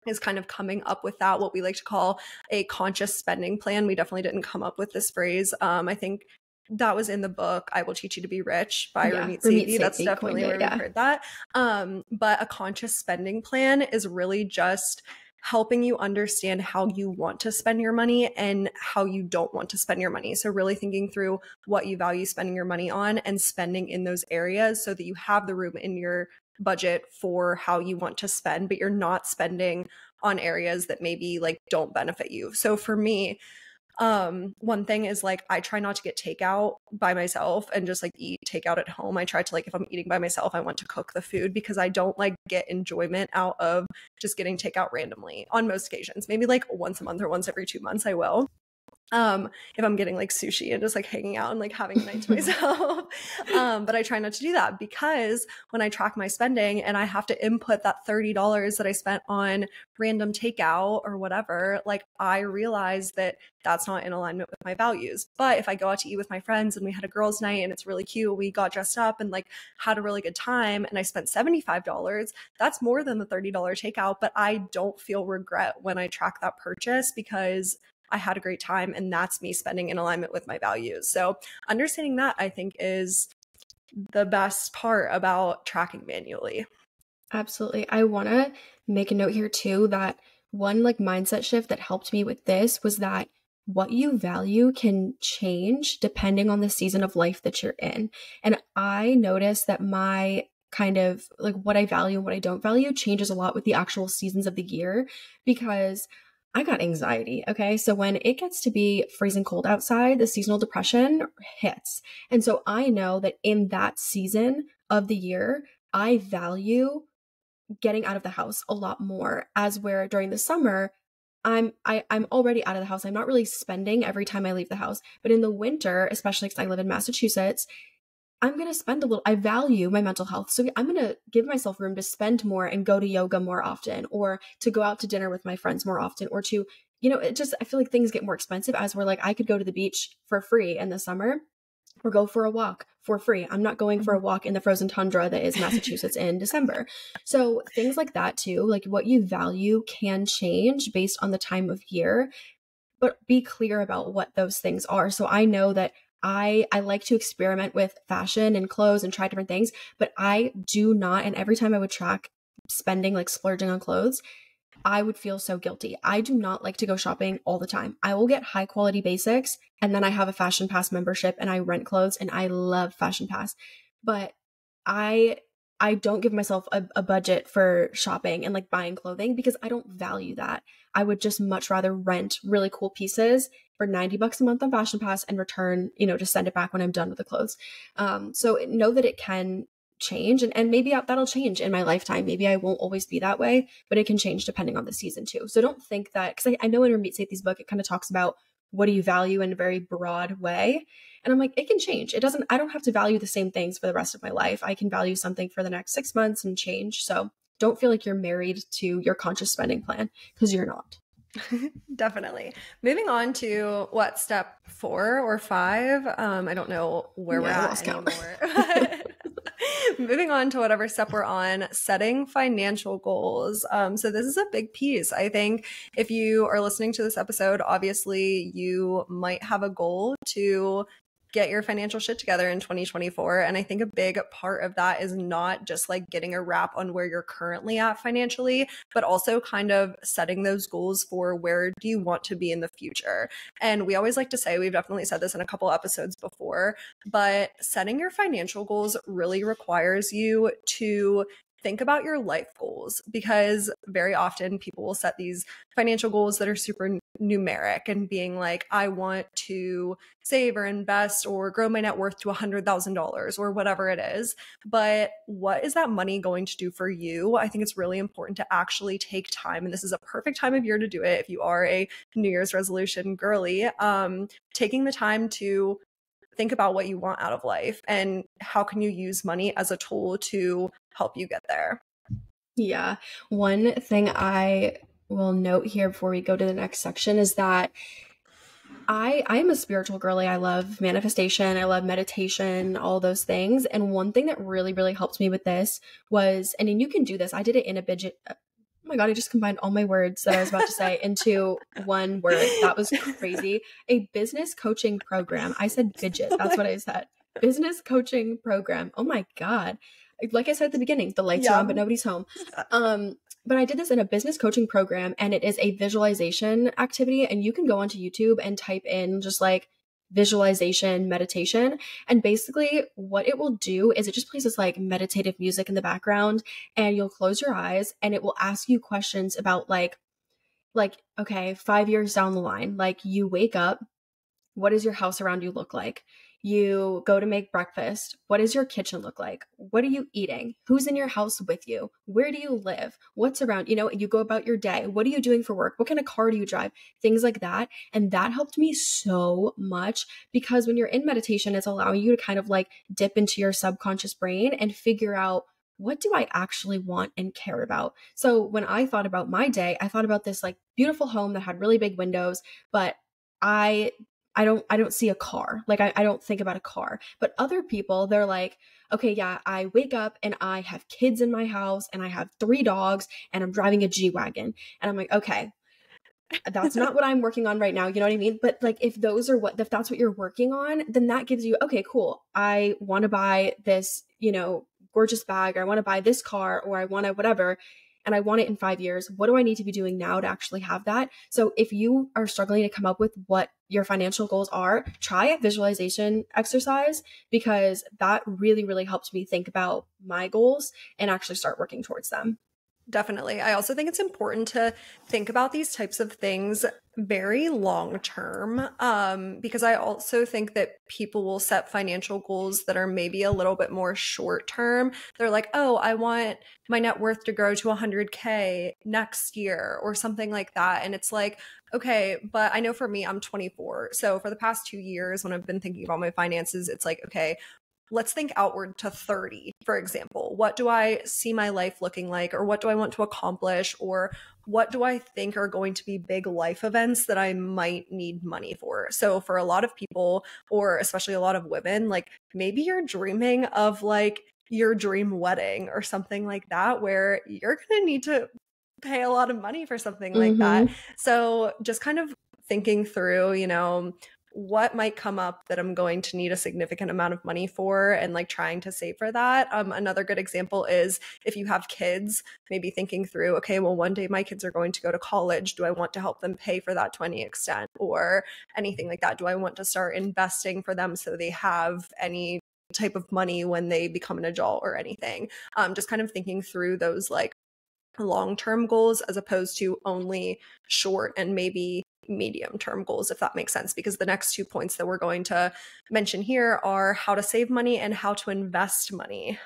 is kind of coming up with that, what we like to call a conscious spending plan. We definitely didn't come up with this phrase. I think that was in the book I Will Teach You to Be Rich by Ramit Sethi. That's definitely where we heard that. But a conscious spending plan is really just helping you understand how you want to spend your money and how you don't want to spend your money. So really thinking through what you value spending your money on and spending in those areas so that you have the room in your budget for how you want to spend, but you're not spending on areas that maybe like don't benefit you. So for me, One thing is like, I try not to get takeout by myself and just like eat takeout at home. I try to, like, if I'm eating by myself, I want to cook the food because I don't like get enjoyment out of just getting takeout randomly on most occasions. Maybe like once a month or once every 2 months I will. If I'm getting like sushi and just like hanging out and like having a night to myself. But I try not to do that because when I track my spending and I have to input that $30 that I spent on random takeout or whatever, like I realize that that's not in alignment with my values. But if I go out to eat with my friends and we had a girls' night and it's really cute, we got dressed up and like had a really good time and I spent $75, that's more than the $30 takeout, but I don't feel regret when I track that purchase because I had a great time and that's me spending in alignment with my values. So understanding that, I think, is the best part about tracking manually. Absolutely. I want to make a note here too that one like mindset shift that helped me with this was that what you value can change depending on the season of life that you're in. And I noticed that my kind of like what I value and what I don't value changes a lot with the actual seasons of the year because I got anxiety. Okay. So when it gets to be freezing cold outside, the seasonal depression hits. And so I know that in that season of the year, I value getting out of the house a lot more, as where during the summer I'm already out of the house. I'm not really spending every time I leave the house. But in the winter, especially because I live in Massachusetts, I'm going to spend a little, I value my mental health. So I'm going to give myself room to spend more and go to yoga more often, or to go out to dinner with my friends more often, or to, it just, I feel like things get more expensive as we're like, I could go to the beach for free in the summer or go for a walk for free. I'm not going for a walk in the frozen tundra that is Massachusetts in December. So things like that too, like what you value can change based on the time of year, but be clear about what those things are. So I know that I like to experiment with fashion and clothes and try different things, but I do not. And every time I would track spending, like splurging on clothes, I would feel so guilty. I do not like to go shopping all the time. I will get high quality basics and then I have a Fashion Pass membership and I rent clothes and I love Fashion Pass. But I don't give myself a budget for shopping and like buying clothing because I don't value that. I would just much rather rent really cool pieces for $90 a month on Fashion Pass and return, just send it back when I'm done with the clothes. So know that it can change and maybe that'll change in my lifetime. Maybe I won't always be that way, but it can change depending on the season too. So don't think that, because I know in her Meet Safety's book, it kind of talks about what do you value in a very broad way. And I'm like, it can change. I don't have to value the same things for the rest of my life. I can value something for the next 6 months and change. So don't feel like you're married to your conscious spending plan because you're not. Definitely. Moving on to step 4 or 5. I don't know where we're at anymore. Moving on to whatever step we're on, setting financial goals. So this is a big piece. I think if you are listening to this episode, obviously you might have a goal to get your financial shit together in 2024. And I think a big part of that is not just like getting a wrap on where you're currently at financially, but also kind of setting those goals for where do you want to be in the future. And we always like to say, we've definitely said this in a couple episodes before, but setting your financial goals really requires you to think about your life goals, because very often people will set these financial goals that are super numeric and being like, I want to save or invest or grow my net worth to $100,000 or whatever it is. But what is that money going to do for you? I think it's really important to actually take time. And this is a perfect time of year to do it. If you are a New Year's resolution girly, taking the time to think about what you want out of life and how can you use money as a tool to help you get there. Yeah. One thing I will note here before we go to the next section is that I'm a spiritual girly. I love manifestation. I love meditation, all those things. And one thing that really, really helped me with this was, and then you can do this. I did it in a budget. Oh my God, I just combined all my words that I was about to say into one word. That was crazy. A business coaching program. I said budget. That's what I said. Business coaching program. Oh my God. Like I said at the beginning, the lights are on, but nobody's home. But I did this in a business coaching program, and it is a visualization activity. And you can go onto YouTube and type in just like visualization meditation. And basically what it will do is it just plays this like meditative music in the background, and you'll close your eyes and it will ask you questions about like like, okay, 5 years down the line, like you wake up, what does your house around you look like? You go to make breakfast. What does your kitchen look like? What are you eating? Who's in your house with you? Where do you live? What's around? You go about your day. What are you doing for work? What kind of car do you drive? Things like that. And that helped me so much because when you're in meditation, it's allowing you to kind of like dip into your subconscious brain and figure out, what do I actually want and care about? So when I thought about my day, I thought about this like beautiful home that had really big windows, but I I don't see a car. Like I don't think about a car. But other people, they're like, okay, yeah, I wake up and I have kids in my house and I have 3 dogs and I'm driving a G-Wagon. And I'm like, okay, that's not what I'm working on right now. You know what I mean? But like, if that's what you're working on, then that gives you, okay, cool. I want to buy this, gorgeous bag, or I want to buy this car, or I want to whatever, and I want it in 5 years. What do I need to be doing now to actually have that? So if you are struggling to come up with what your financial goals are, try a visualization exercise, because that really, really helps me think about my goals and actually start working towards them. Definitely. I also think it's important to think about these types of things very long term, because I also think that people will set financial goals that are maybe a little bit more short term. They're like, oh, I want my net worth to grow to 100K next year or something like that. And it's like, okay, but I know for me, I'm 24. So for the past 2 years, when I've been thinking about my finances, it's like, okay, let's think outward to 30, for example. What do I see my life looking like? Or what do I want to accomplish? Or what do I think are going to be big life events that I might need money for? So for a lot of people, or especially a lot of women, like maybe you're dreaming of like your dream wedding or something like that, where you're going to need to pay a lot of money for something like that. So just kind of thinking through, what might come up that I'm going to need a significant amount of money for, and like trying to save for that. Another good example is if you have kids, maybe thinking through, okay, well, one day my kids are going to go to college. Do I want to help them pay for that to any extent, or anything like that? Do I want to start investing for them so they have any type of money when they become an adult or anything? Just kind of thinking through those like long-term goals as opposed to only short and maybe medium-term goals, if that makes sense. Because the next 2 points that we're going to mention here are how to save money and how to invest money,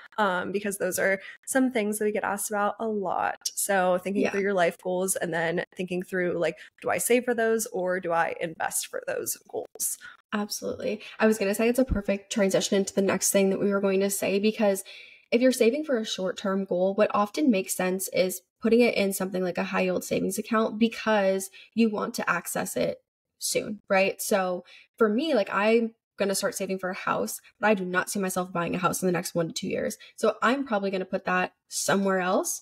because those are some things that we get asked about a lot. So thinking through your life goals and then thinking through like, do I save for those or do I invest for those goals? Absolutely. I was going to say it's a perfect transition into the next thing that we were going to say, because if you're saving for a short-term goal, what often makes sense is putting it in something like a high yield savings account, because you want to access it soon, right? So for me, like I'm going to start saving for a house, but I do not see myself buying a house in the next 1 to 2 years. So I'm probably going to put that somewhere else.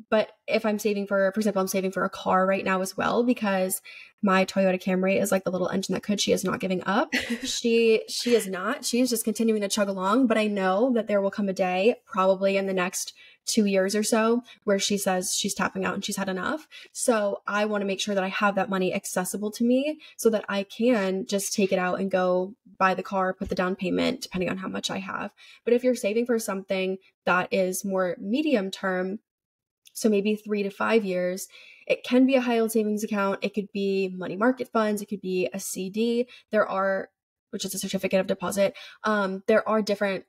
But if I'm saving for example, I'm saving for a car right now as well, because my Toyota Camry is like the little engine that could. She is not giving up. She is not. She is just continuing to chug along. But I know that there will come a day, probably in the next 2 years or so, where she says she's tapping out and she's had enough. So I want to make sure that I have that money accessible to me so that I can just take it out and go buy the car, put the down payment, depending on how much I have. But if you're saving for something that is more medium term, so maybe 3 to 5 years, it can be a high yield savings account. It could be money market funds. It could be a CD. Which is a certificate of deposit. There are different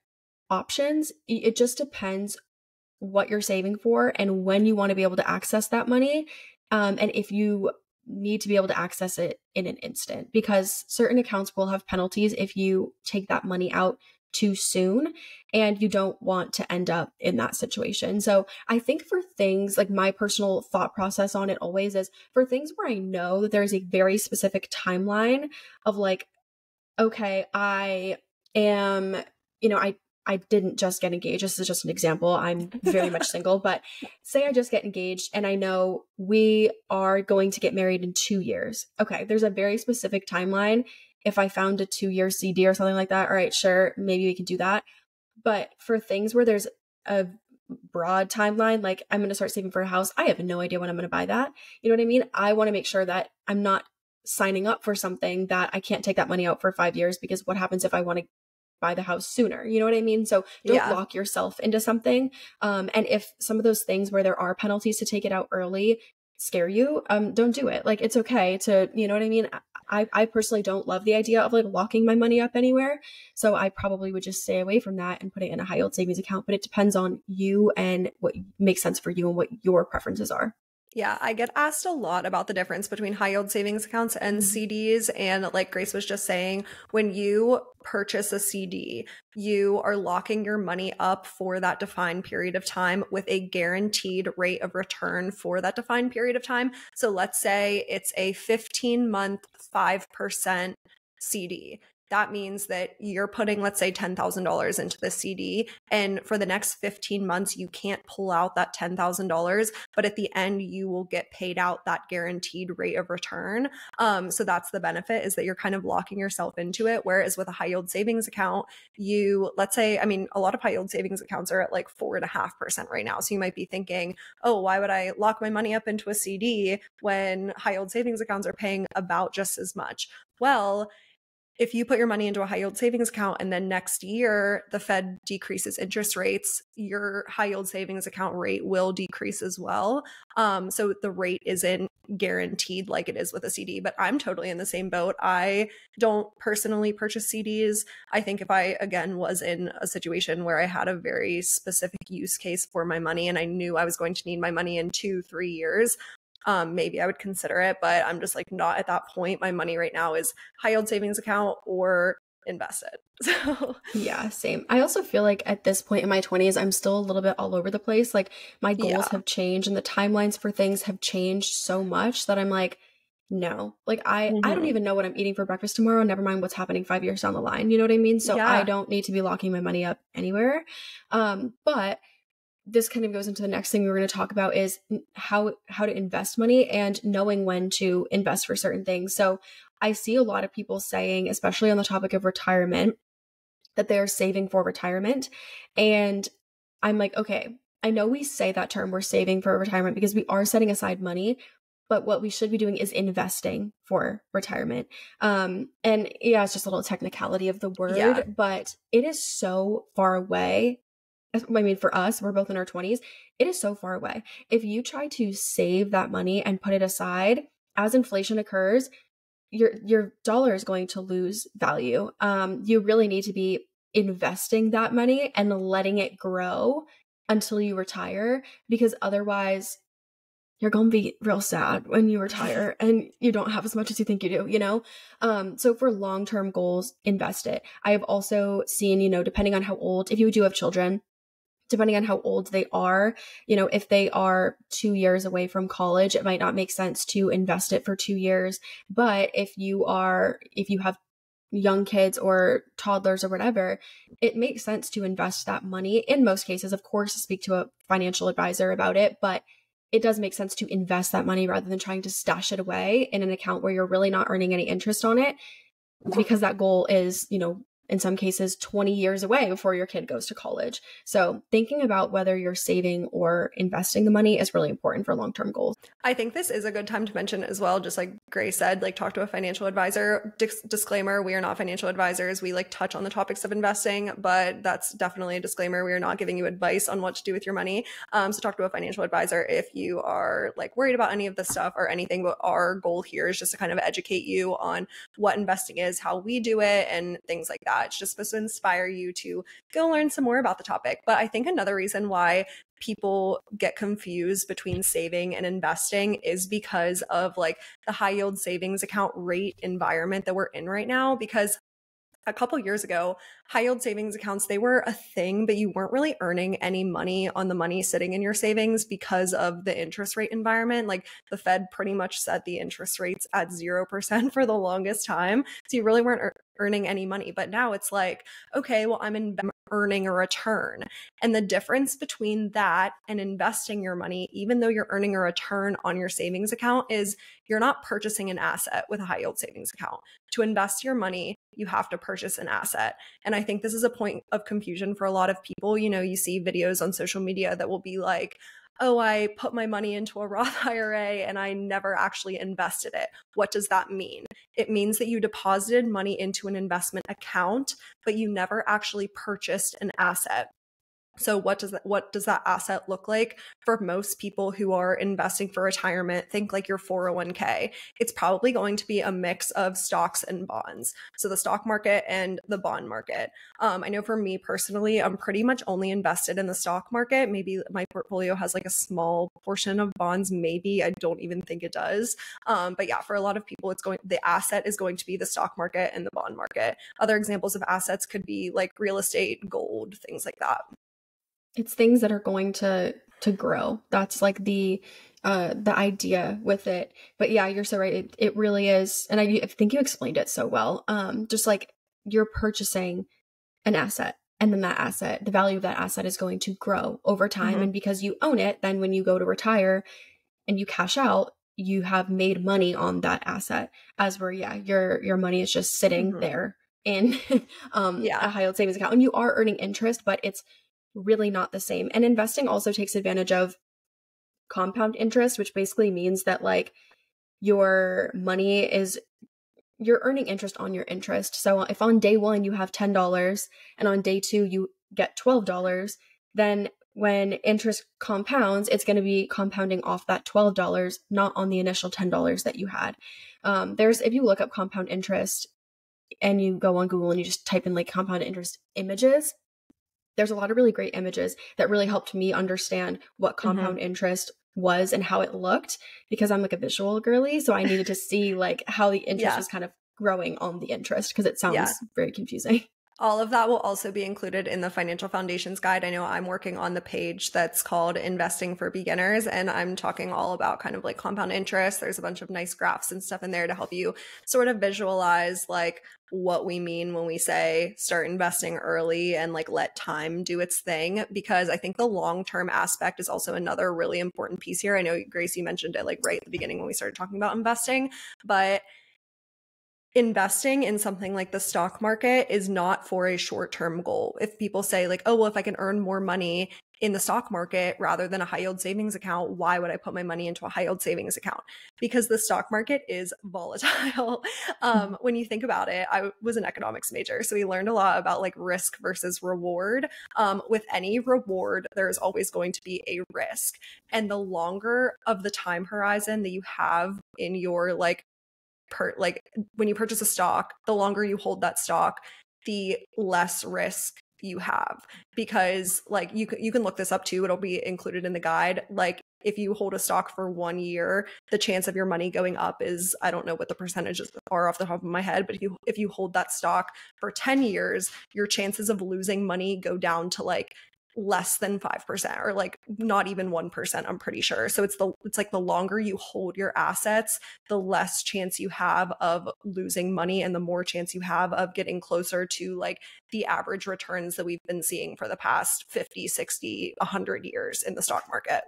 options. It just depends what you're saving for and when you want to be able to access that money. And if you need to be able to access it in an instant, because certain accounts will have penalties if you take that money out too soon, and you don't want to end up in that situation. So I think for things like, my personal thought process on it always is, for things where I know that there is a very specific timeline of like, okay, I am, I didn't just get engaged. This is just an example. I'm very much single, but say I just get engaged and I know we are going to get married in 2 years. Okay, there's a very specific timeline. If I found a 2-year CD or something like that, all right, sure, maybe we can do that. But for things where there's a broad timeline, like I'm going to start saving for a house, I have no idea when I'm going to buy that. You know what I mean? I want to make sure that I'm not signing up for something that I can't take that money out for 5 years, because what happens if I want to buy the house sooner? You know what I mean? So don't lock yourself into something. And if some of those things where there are penalties to take it out early, scare you, don't do it. Like, it's okay to, you know what I mean? I personally don't love the idea of like locking my money up anywhere. So I probably would just stay away from that and put it in a high yield savings account. But it depends on you and what makes sense for you and what your preferences are. Yeah, I get asked a lot about the difference between high yield savings accounts and CDs. And like Grace was just saying, when you purchase a CD, you are locking your money up for that defined period of time with a guaranteed rate of return for that defined period of time. So let's say it's a 15-month, 5% CD. That means that you're putting, let's say, $10,000 into the CD. And for the next 15 months, you can't pull out that $10,000. But at the end, you will get paid out that guaranteed rate of return. So that's the benefit, is that you're kind of locking yourself into it. Whereas with a high yield savings account, let's say, I mean, a lot of high yield savings accounts are at like 4.5% right now. So you might be thinking, oh, why would I lock my money up into a CD when high yield savings accounts are paying about just as much? Well, if you put your money into a high yield savings account and then next year the Fed decreases interest rates, your high yield savings account rate will decrease as well. So the rate isn't guaranteed like it is with a CD, but I'm totally in the same boat. I don't personally purchase CDs. I think if I, again, was in a situation where I had a very specific use case for my money and I knew I was going to need my money in 2-3 years, maybe I would consider it, but I'm just like not at that point. My money right now is high yield savings account or invested. So Yeah, same. I also feel like at this point in my 20s, I'm still a little bit all over the place. Like, my goals have changed and the timelines for things have changed so much that I'm like, no, like I don't even know what I'm eating for breakfast tomorrow. Never mind what's happening 5 years down the line. You know what I mean? So I don't need to be locking my money up anywhere. But this kind of goes into the next thing we were going to talk about, is how to invest money and knowing when to invest for certain things. So I see a lot of people saying, especially on the topic of retirement, that they're saving for retirement. And I'm like, okay, I know we say that term, we're saving for retirement, because we are setting aside money, but what we should be doing is investing for retirement. And yeah, it's just a little technicality of the word, but it is so far away. I mean, for us, we're both in our 20s. It is so far away. If you try to save that money and put it aside, as inflation occurs, your dollar is going to lose value. You really need to be investing that money and letting it grow until you retire, because otherwise you're going to be real sad when you retire and you don't have as much as you think you do, you know? So for long-term goals, invest it. I have also seen, depending on how old, if you do have children, depending on how old they are, if they are 2 years away from college, it might not make sense to invest it for 2 years. But if you have young kids or toddlers or whatever, it makes sense to invest that money. In most cases, of course, speak to a financial advisor about it, but it does make sense to invest that money rather than trying to stash it away in an account where you're really not earning any interest on it, because that goal is, in some cases 20 years away before your kid goes to college. So thinking about whether you're saving or investing the money is really important for long-term goals. I think this is a good time to mention as well, just like Grace said, like talk to a financial advisor. Disclaimer, we are not financial advisors. We like touch on the topics of investing, but that's definitely a disclaimer. We are not giving you advice on what to do with your money. So talk to a financial advisor if you are like worried about any of this stuff or anything. But our goal here is just to kind of educate you on what investing is, how we do it, and things like that. It's just supposed to inspire you to go learn some more about the topic. But I think another reason why people get confused between saving and investing is because of like the high yield savings account rate environment that we're in right now. Because a couple years ago, high yield savings accounts, they were a thing, but you weren't really earning any money on the money sitting in your savings because of the interest rate environment. Like the Fed pretty much set the interest rates at 0% for the longest time. So you really weren't earning any money. But now it's like, okay, well, I'm earning a return. And the difference between that and investing your money, even though you're earning a return on your savings account, is you're not purchasing an asset with a high yield savings account. To invest your money, you have to purchase an asset. And I think this is a point of confusion for a lot of people. You see videos on social media that will be like, oh, I put my money into a Roth IRA and I never actually invested it. What does that mean? It means that you deposited money into an investment account, but you never actually purchased an asset. So what does that asset look like for most people who are investing for retirement? Think like your 401k. It's probably going to be a mix of stocks and bonds. So the stock market and the bond market. I know for me personally, I'm pretty much only invested in the stock market. Maybe my portfolio has like a small portion of bonds. Maybe I don't even think it does. But yeah, for a lot of people, the asset is going to be the stock market and the bond market. Other examples of assets could be like real estate, gold, things like that. It's things that are going to grow. That's like the idea with it. But yeah, you're so right. It really is. And I think you explained it so well. Just like you're purchasing an asset, and then that asset, the value of that asset is going to grow over time. Mm-hmm. And because you own it, then when you go to retire and you cash out, you have made money on that asset. As where, yeah, your money is just sitting Mm-hmm. there in Yeah. a high yield savings account, and you are earning interest, but it's really not the same. And investing also takes advantage of compound interest, which basically means that like your money is, you're earning interest on your interest. So if on day one you have $10 and on day two you get $12, then when interest compounds, it's going to be compounding off that $12, not on the initial $10 that you had. If you look up compound interest and you go on Google and you just type in like compound interest images, there's a lot of really great images that really helped me understand what compound interest was and how it looked, because I'm like a visual girly. So I needed to see like how the interest was kind of growing on the interest, because it sounds very confusing. All of that will also be included in the Financial Foundations Guide. I know I'm working on the page that's called Investing for Beginners, and I'm talking all about kind of like compound interest. There's a bunch of nice graphs and stuff in there to help you sort of visualize like what we mean when we say start investing early and like let time do its thing, because I think the long-term aspect is also another really important piece here. I know, Grace, you mentioned it like right at the beginning when we started talking about investing, but investing in something like the stock market is not for a short-term goal. If people say like, oh, well, if I can earn more money in the stock market rather than a high yield savings account, why would I put my money into a high yield savings account? Because the stock market is volatile. When you think about it, I was an economics major, so we learned a lot about like risk versus reward. With any reward, there's always going to be a risk. And the longer of the time horizon that you have in your like when you purchase a stock, the longer you hold that stock, the less risk you have, because like you can look this up too. It'll be included in the guide. Like if you hold a stock for 1 year, the chance of your money going up is, I don't know what the percentages are off the top of my head, but if you hold that stock for 10 years, your chances of losing money go down to like less than 5% or like not even 1%, I'm pretty sure. So it's like the longer you hold your assets, the less chance you have of losing money and the more chance you have of getting closer to like the average returns that we've been seeing for the past 50, 60, 100 years in the stock market.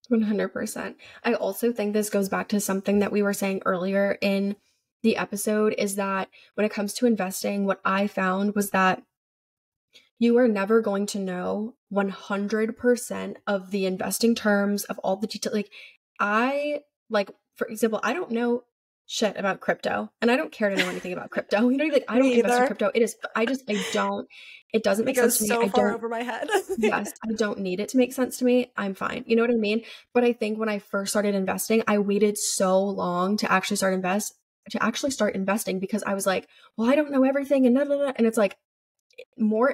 100%. I also think this goes back to something that we were saying earlier in the episode, is that when it comes to investing, what I found was that you are never going to know 100% of the investing terms, of all the details. For example, I don't know shit about crypto, and I don't care to know anything about crypto. You know, like I don't invest in crypto. It doesn't make sense to me. So far over my head. Yes, I don't need it to make sense to me. I'm fine. You know what I mean? But I think when I first started investing, I waited so long to actually start investing, because I was like, well, I don't know everything, and and it's like, more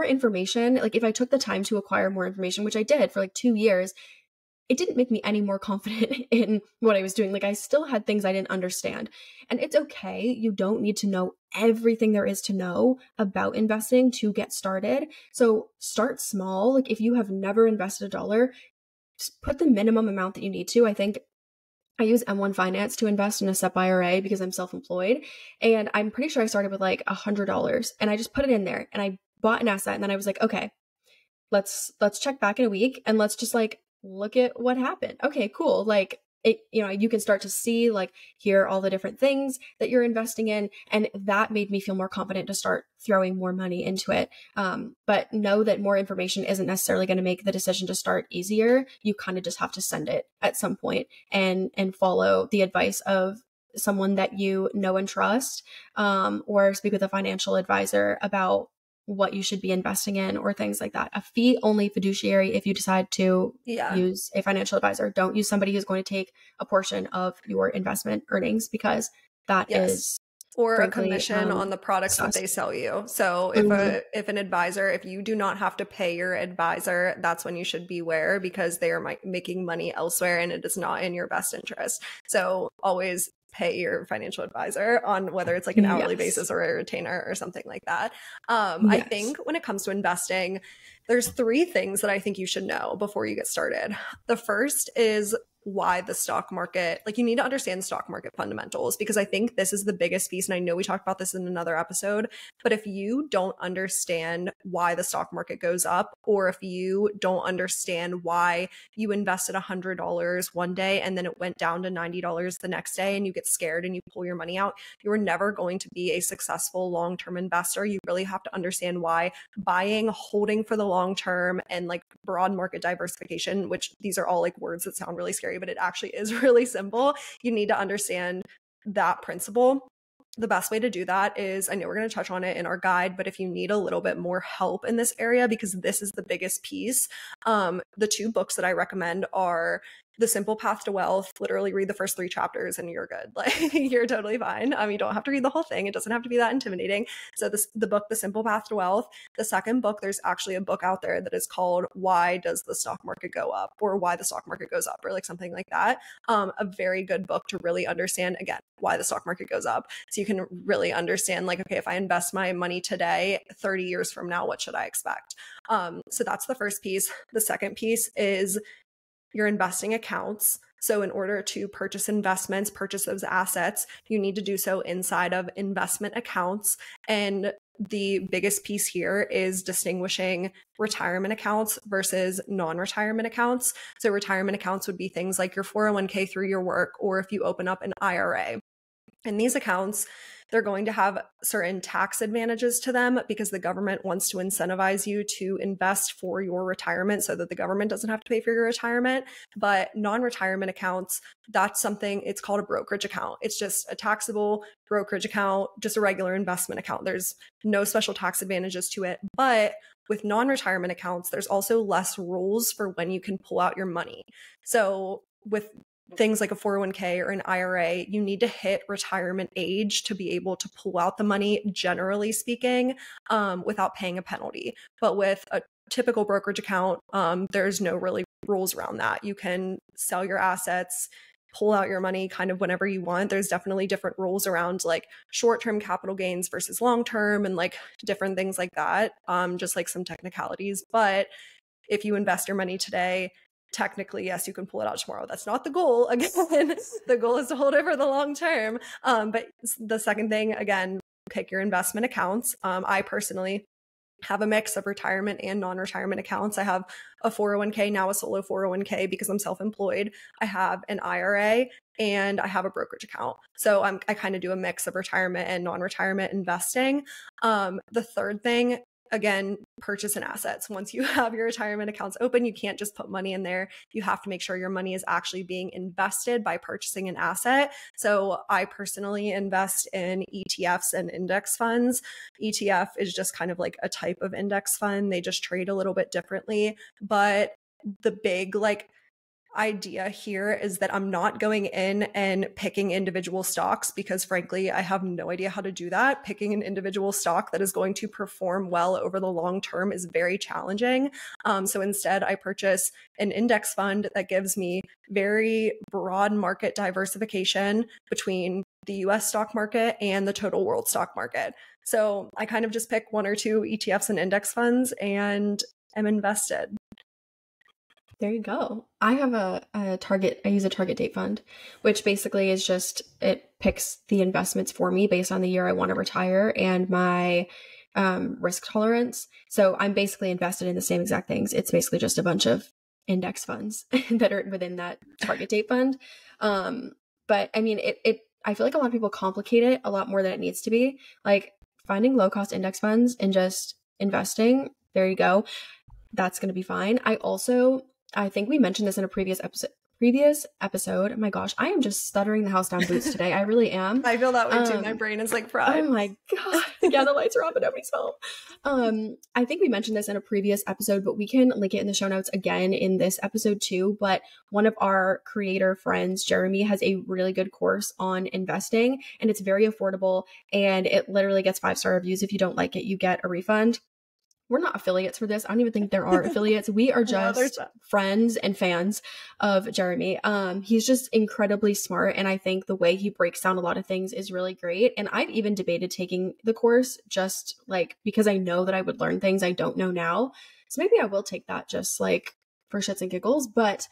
information. Like if I took the time to acquire more information, which I did for like 2 years, it didn't make me any more confident in what I was doing. Like I still had things I didn't understand. And it's okay. You don't need to know everything there is to know about investing to get started. So start small. Like if you have never invested a dollar, just put the minimum amount that you need to. I think I use M1 Finance to invest in a SEP IRA because I'm self-employed. And I'm pretty sure I started with like $100, and I just put it in there and I bought an asset. And then I was like, okay, let's check back in a week and let's just like look at what happened. Okay, cool. Like it, you can start to see like, here are all the different things that you're investing in. And that made me feel more confident to start throwing more money into it. But know that more information isn't necessarily going to make the decision to start easier. You kind of just have to send it at some point and follow the advice of someone that you know and trust, or speak with a financial advisor about what you should be investing in or things like that. A fee only fiduciary if you decide to use a financial advisor. Don't use somebody who's going to take a portion of your investment earnings, because that is or frankly, a commission on the products that they sell you. So if an advisor, if you do not have to pay your advisor, that's when you should beware, because they are making money elsewhere and it is not in your best interest. So always pay your financial advisor, on whether it's like an hourly basis or a retainer or something like that. I think when it comes to investing, there's 3 things that I think you should know before you get started. The first is why the stock market, like you need to understand the stock market fundamentals, because I think this is the biggest piece. And I know we talked about this in another episode, but if you don't understand why the stock market goes up, or if you don't understand why you invested $100 one day and then it went down to $90 the next day and you get scared and you pull your money out, you're never going to be a successful long-term investor. You really have to understand why buying, holding for the long term, and like broad market diversification, which these are all like words that sound really scary, but it actually is really simple. You need to understand that principle. The best way to do that is, I know we're going to touch on it in our guide, but if you need a little bit more help in this area, because this is the biggest piece, the 2 books that I recommend are The Simple Path to Wealth. Literally read the first 3 chapters and you're good. Like you're totally fine. You don't have to read the whole thing. It doesn't have to be that intimidating. So the book, The Simple Path to Wealth. The second book, there's actually a book out there that is called Why Does the Stock Market Go Up? Or Why the Stock Market Goes Up, or like something like that. A very good book to really understand, again, why the stock market goes up. So you can really understand, like, okay, if I invest my money today, 30 years from now, what should I expect? So that's the first piece. The second piece is your investing accounts. So in order to purchase investments, purchase those assets, you need to do so inside of investment accounts. And the biggest piece here is distinguishing retirement accounts versus non-retirement accounts. So retirement accounts would be things like your 401k through your work, or if you open up an IRA. And these accounts, they're going to have certain tax advantages to them because the government wants to incentivize you to invest for your retirement so that the government doesn't have to pay for your retirement. But non-retirement accounts, that's something, it's called a brokerage account. It's just a taxable brokerage account, just a regular investment account. There's no special tax advantages to it. But with non-retirement accounts, there's also less rules for when you can pull out your money. So with things like a 401k or an IRA, you need to hit retirement age to be able to pull out the money, generally speaking, without paying a penalty. But with a typical brokerage account, there's no really rules around that. You can sell your assets, pull out your money kind of whenever you want. There's definitely different rules around like short-term capital gains versus long-term and like different things like that, just like some technicalities. But if you invest your money today, technically, yes, you can pull it out tomorrow. That's not the goal. Again, the goal is to hold it for the long term. But the second thing, again, pick your investment accounts. I personally have a mix of retirement and non-retirement accounts. I have a 401k, now a solo 401k because I'm self-employed. I have an IRA and I have a brokerage account. So I kind of do a mix of retirement and non-retirement investing. The third thing, again, purchase and assets. Once you have your retirement accounts open, you can't just put money in there. You have to make sure your money is actually being invested by purchasing an asset. So I personally invest in ETFs and index funds. ETF is just kind of like a type of index fund. They just trade a little bit differently. But the big idea here is that I'm not going in and picking individual stocks because frankly, I have no idea how to do that. Picking an individual stock that is going to perform well over the long term is very challenging. So instead, I purchase an index fund that gives me very broad market diversification between the US stock market and the total world stock market. So I kind of just pick 1 or 2 ETFs and index funds and am invested. There you go. I have a target. I use a target date fund, which basically is just, it picks the investments for me based on the year I want to retire and my risk tolerance. So I'm basically invested in the same exact things. It's basically just a bunch of index funds that are within that target date fund. But I mean, I feel like a lot of people complicate it a lot more than it needs to be. Like finding low cost index funds and just investing. There you go. That's going to be fine. I think we mentioned this in a previous previous episode, my gosh, I am just stuttering the house down boots today. I really am. I feel that way too. My brain is like fried. Oh my God. Yeah, the lights are on, but nobody's home. I think we mentioned this in a previous episode, but we can link it in the show notes again in this episode too. But one of our creator friends, Jeremy, has a really good course on investing, and it's very affordable, and it literally gets 5-star reviews. If you don't like it, you get a refund. We're not affiliates for this. I don't even think there are affiliates. We are just friends and fans of Jeremy. He's just incredibly smart. And I think the way he breaks down a lot of things is really great. And I've even debated taking the course just like because I know that I would learn things I don't know now. So maybe I will take that just like for shits and giggles. But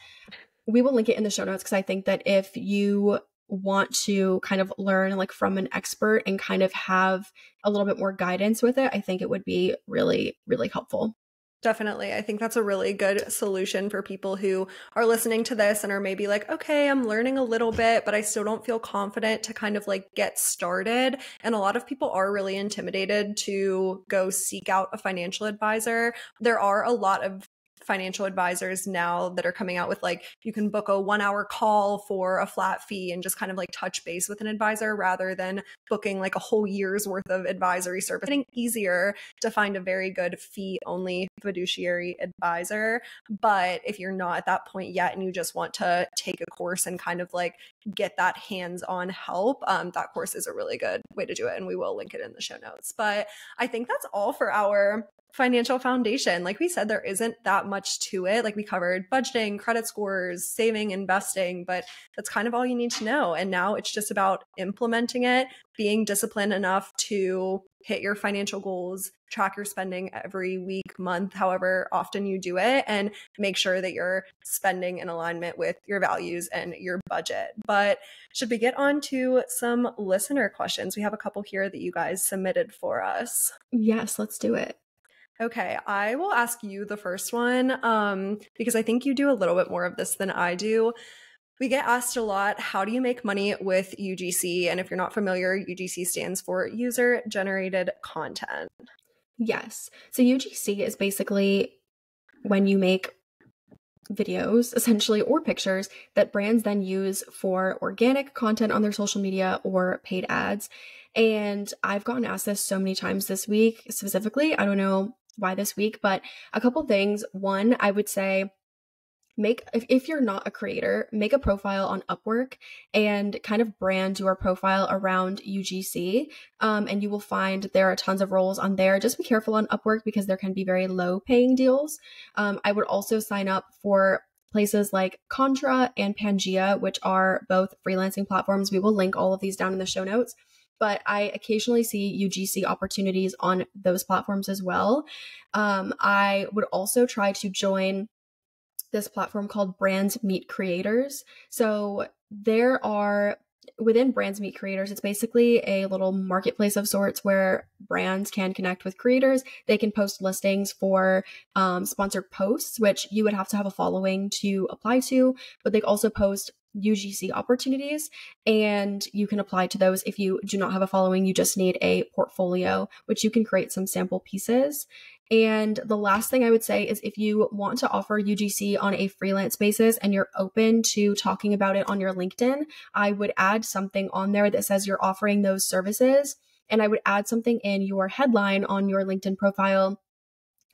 we will link it in the show notes because I think that if you want to kind of learn like from an expert and kind of have a little bit more guidance with it, I think it would be really, really helpful. Definitely. I think that's a really good solution for people who are listening to this and are maybe like, okay, I'm learning a little bit, but I still don't feel confident to kind of like get started. And a lot of people are really intimidated to go seek out a financial advisor. There are a lot of financial advisors now that are coming out with like, you can book a 1-hour call for a flat fee and just kind of like touch base with an advisor rather than booking like a whole year's worth of advisory service. It's getting easier to find a very good fee only fiduciary advisor. But if you're not at that point yet and you just want to take a course and kind of like get that hands-on help, that course is a really good way to do it. And we will link it in the show notes. But I think that's all for our financial foundation. Like we said, there isn't that much to it. Like we covered budgeting, credit scores, saving, investing, but that's kind of all you need to know. And now it's just about implementing it, being disciplined enough to hit your financial goals, track your spending every week, month, however often you do it, and make sure that you're spending in alignment with your values and your budget. But should we get on to some listener questions? We have a couple here that you guys submitted for us. Yes, let's do it. Okay, I will ask you the first one because I think you do a little bit more of this than I do. We get asked a lot, how do you make money with UGC? And if you're not familiar, UGC stands for User Generated Content. Yes. So UGC is basically when you make videos, essentially, or pictures that brands then use for organic content on their social media or paid ads. And I've gotten asked this so many times this week, specifically. I don't know why this week, but a couple things. One, I would say, if you're not a creator, make a profile on Upwork and kind of brand your profile around UGC. And you will find there are tons of roles on there. Just be careful on Upwork because there can be very low paying deals. I would also sign up for places like Contra and Pangea, which are both freelancing platforms. We will link all of these down in the show notes. But I occasionally see UGC opportunities on those platforms as well. I would also try to join this platform called Brands Meet Creators. So there are, within Brands Meet Creators, it's basically a little marketplace of sorts where brands can connect with creators. They can post listings for sponsored posts, which you would have to have a following to apply to, but they also post UGC opportunities, and you can apply to those. If you do not have a following, you just need a portfolio, which you can create some sample pieces. And the last thing I would say is if you want to offer UGC on a freelance basis and you're open to talking about it on your LinkedIn, I would add something on there that says you're offering those services. And I would add something in your headline on your LinkedIn profile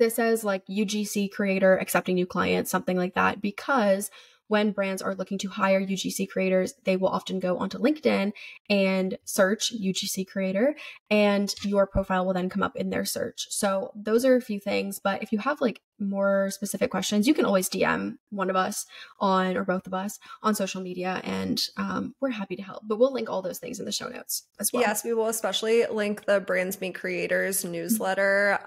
that says like UGC creator accepting new clients, something like that, because when brands are looking to hire UGC creators, they will often go onto LinkedIn and search UGC creator, and your profile will then come up in their search. So those are a few things, but if you have like more specific questions, you can always DM one of us on, or both of us on social media, and we're happy to help. But we'll link all those things in the show notes as well. Yes, we will especially link the Brands Meet Creators newsletter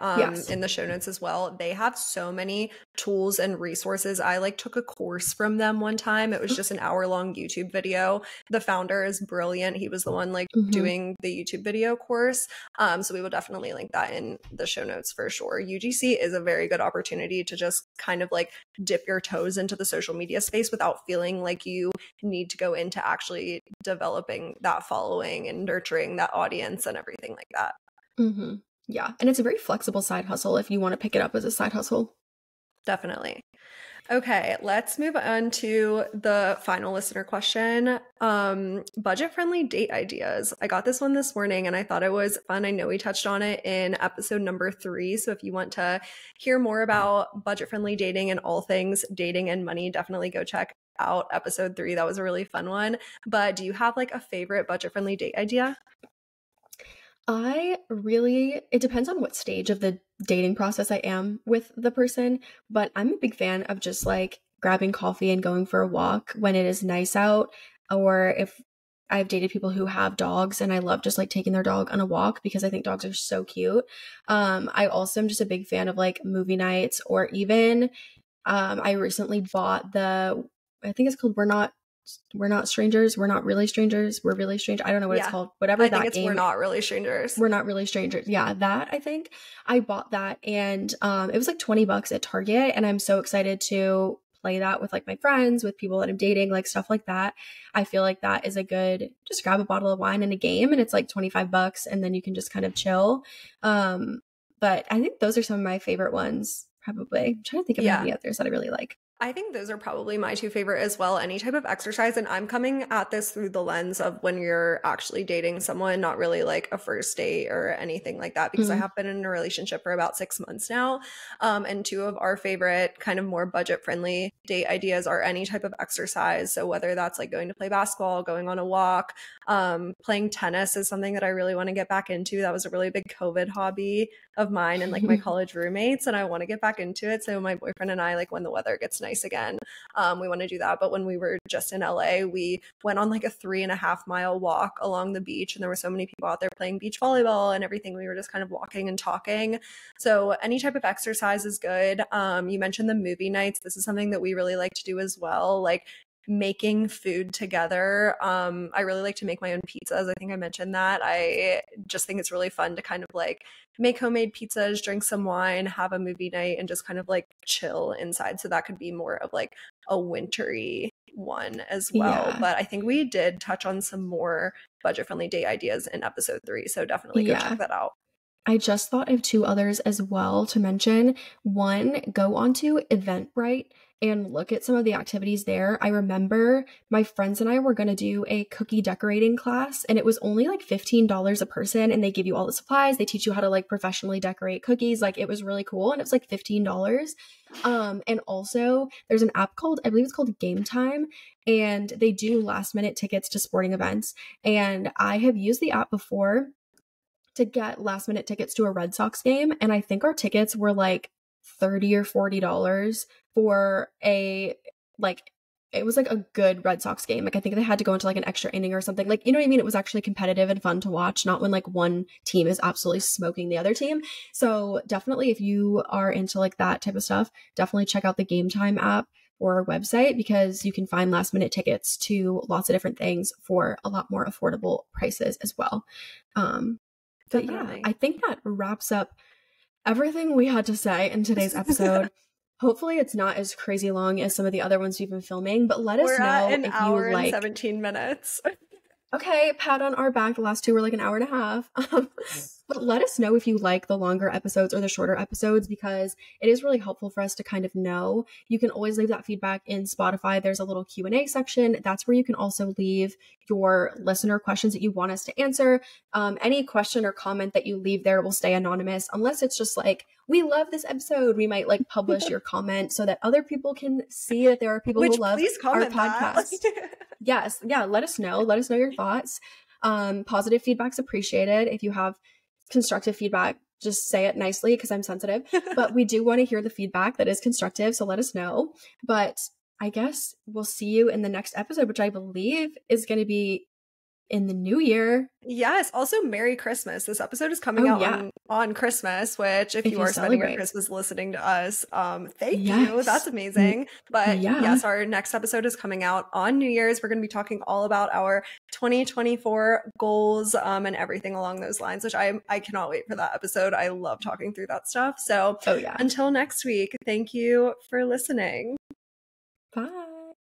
in the show notes as well. They have so many tools and resources. I like took a course from them one time. It was just an hour-long YouTube video. The founder is brilliant. He was the one like doing the YouTube video course. So we will definitely link that in the show notes for sure. UGC is a very good opportunity to just kind of like dip your toes into the social media space without feeling like you need to go into actually developing that following and nurturing that audience and everything like that. Yeah. And it's a very flexible side hustle if you want to pick it up as a side hustle. Definitely. Okay, let's move on to the final listener question. Budget-friendly date ideas. I got this one this morning and I thought it was fun. I know we touched on it in episode number 3. So if you want to hear more about budget-friendly dating and all things dating and money, definitely go check out episode 3. That was a really fun one. But do you have like a favorite budget-friendly date idea? It depends on what stage of the dating process I am with the person, but I'm a big fan of just like grabbing coffee and going for a walk when it is nice out, or if I've dated people who have dogs and I love just like taking their dog on a walk because I think dogs are so cute. I also am just a big fan of like movie nights, or even I recently bought I think it's called We're Not Strangers, We're Not Really Strangers, We're Really Strange. I don't know what it's called. Whatever I think that it's game. We're Not Really Strangers. We're Not Really Strangers. Yeah, that I think. I bought that and it was like $20 at Target, and I'm so excited to play that with like my friends, with people that I'm dating, like stuff like that. I feel like that is a good, just grab a bottle of wine and a game, and it's like $25 and then you can just kind of chill. But I think those are some of my favorite ones, probably. I'm trying to think of any others that I really like. I think those are probably my 2 favorite as well. Any type of exercise. And I'm coming at this through the lens of when you're actually dating someone, not really like a first date or anything like that, because I have been in a relationship for about 6 months now. And 2 of our favorite kind of more budget friendly date ideas are any type of exercise. So whether that's like going to play basketball, going on a walk, playing tennis is something that I really want to get back into. That was a really big COVID hobby of mine and like my college roommates, and I want to get back into it. So my boyfriend and I, like when the weather gets nice again, we want to do that. But when we were just in LA, we went on like a 3.5-mile walk along the beach, and there were so many people out there playing beach volleyball and everything. We were just kind of walking and talking. So any type of exercise is good. You mentioned the movie nights. This is something that we really like to do as well. Like making food together. I really like to make my own pizzas. I think I mentioned that. I just think it's really fun to kind of like make homemade pizzas, drink some wine, have a movie night, and just kind of like chill inside. So that could be more of like a wintry one as well. Yeah. But I think we did touch on some more budget-friendly date ideas in episode 3. So definitely go check that out. I just thought of 2 others as well to mention. One, go onto Eventbrite and look at some of the activities there. I remember my friends and I were going to do a cookie decorating class, and it was only like $15 a person, and they give you all the supplies. They teach you how to like professionally decorate cookies. Like it was really cool, and it was like $15. And also there's an app called, I believe it's called Game Time, and they do last minute tickets to sporting events. And I have used the app before to get last minute tickets to a Red Sox game, and I think our tickets were like $30 or $40 for it was like a good Red Sox game. Like I think they had to go into like an extra inning or something. Like, you know what I mean? It was actually competitive and fun to watch, not when like one team is absolutely smoking the other team. So definitely if you are into like that type of stuff, definitely check out the Game Time app or website, because you can find last minute tickets to lots of different things for a lot more affordable prices as well. But yeah, I think that wraps up everything we had to say in today's episode. Hopefully it's not as crazy long as some of the other ones we've been filming, but let us know at an if hour you like. And 17 minutes. Okay, pat on our back. The last 2 were like an hour and a half. But let us know if you like the longer episodes or the shorter episodes, because it is really helpful for us to kind of know. You can always leave that feedback in Spotify. There's a little Q&A section. That's where you can also leave your listener questions that you want us to answer. Any question or comment that you leave there will stay anonymous, unless it's just like, we love this episode. We might like publish your comment so that other people can see that there are people who love our podcast. Yes. Yeah. Let us know. Let us know your thoughts. Positive feedback's appreciated. If you have constructive feedback, just say it nicely, because I'm sensitive. But we do want to hear the feedback that is constructive. So let us know. But I guess we'll see you in the next episode, which I believe is going to be in the new year. Yes. Also, Merry Christmas. This episode is coming out on Christmas, which if you are spending your Christmas listening to us, thank you. That's amazing. But yes, our next episode is coming out on New Year's. We're going to be talking all about our 2024 goals and everything along those lines, which I cannot wait for that episode. I love talking through that stuff. So until next week, thank you for listening. Bye.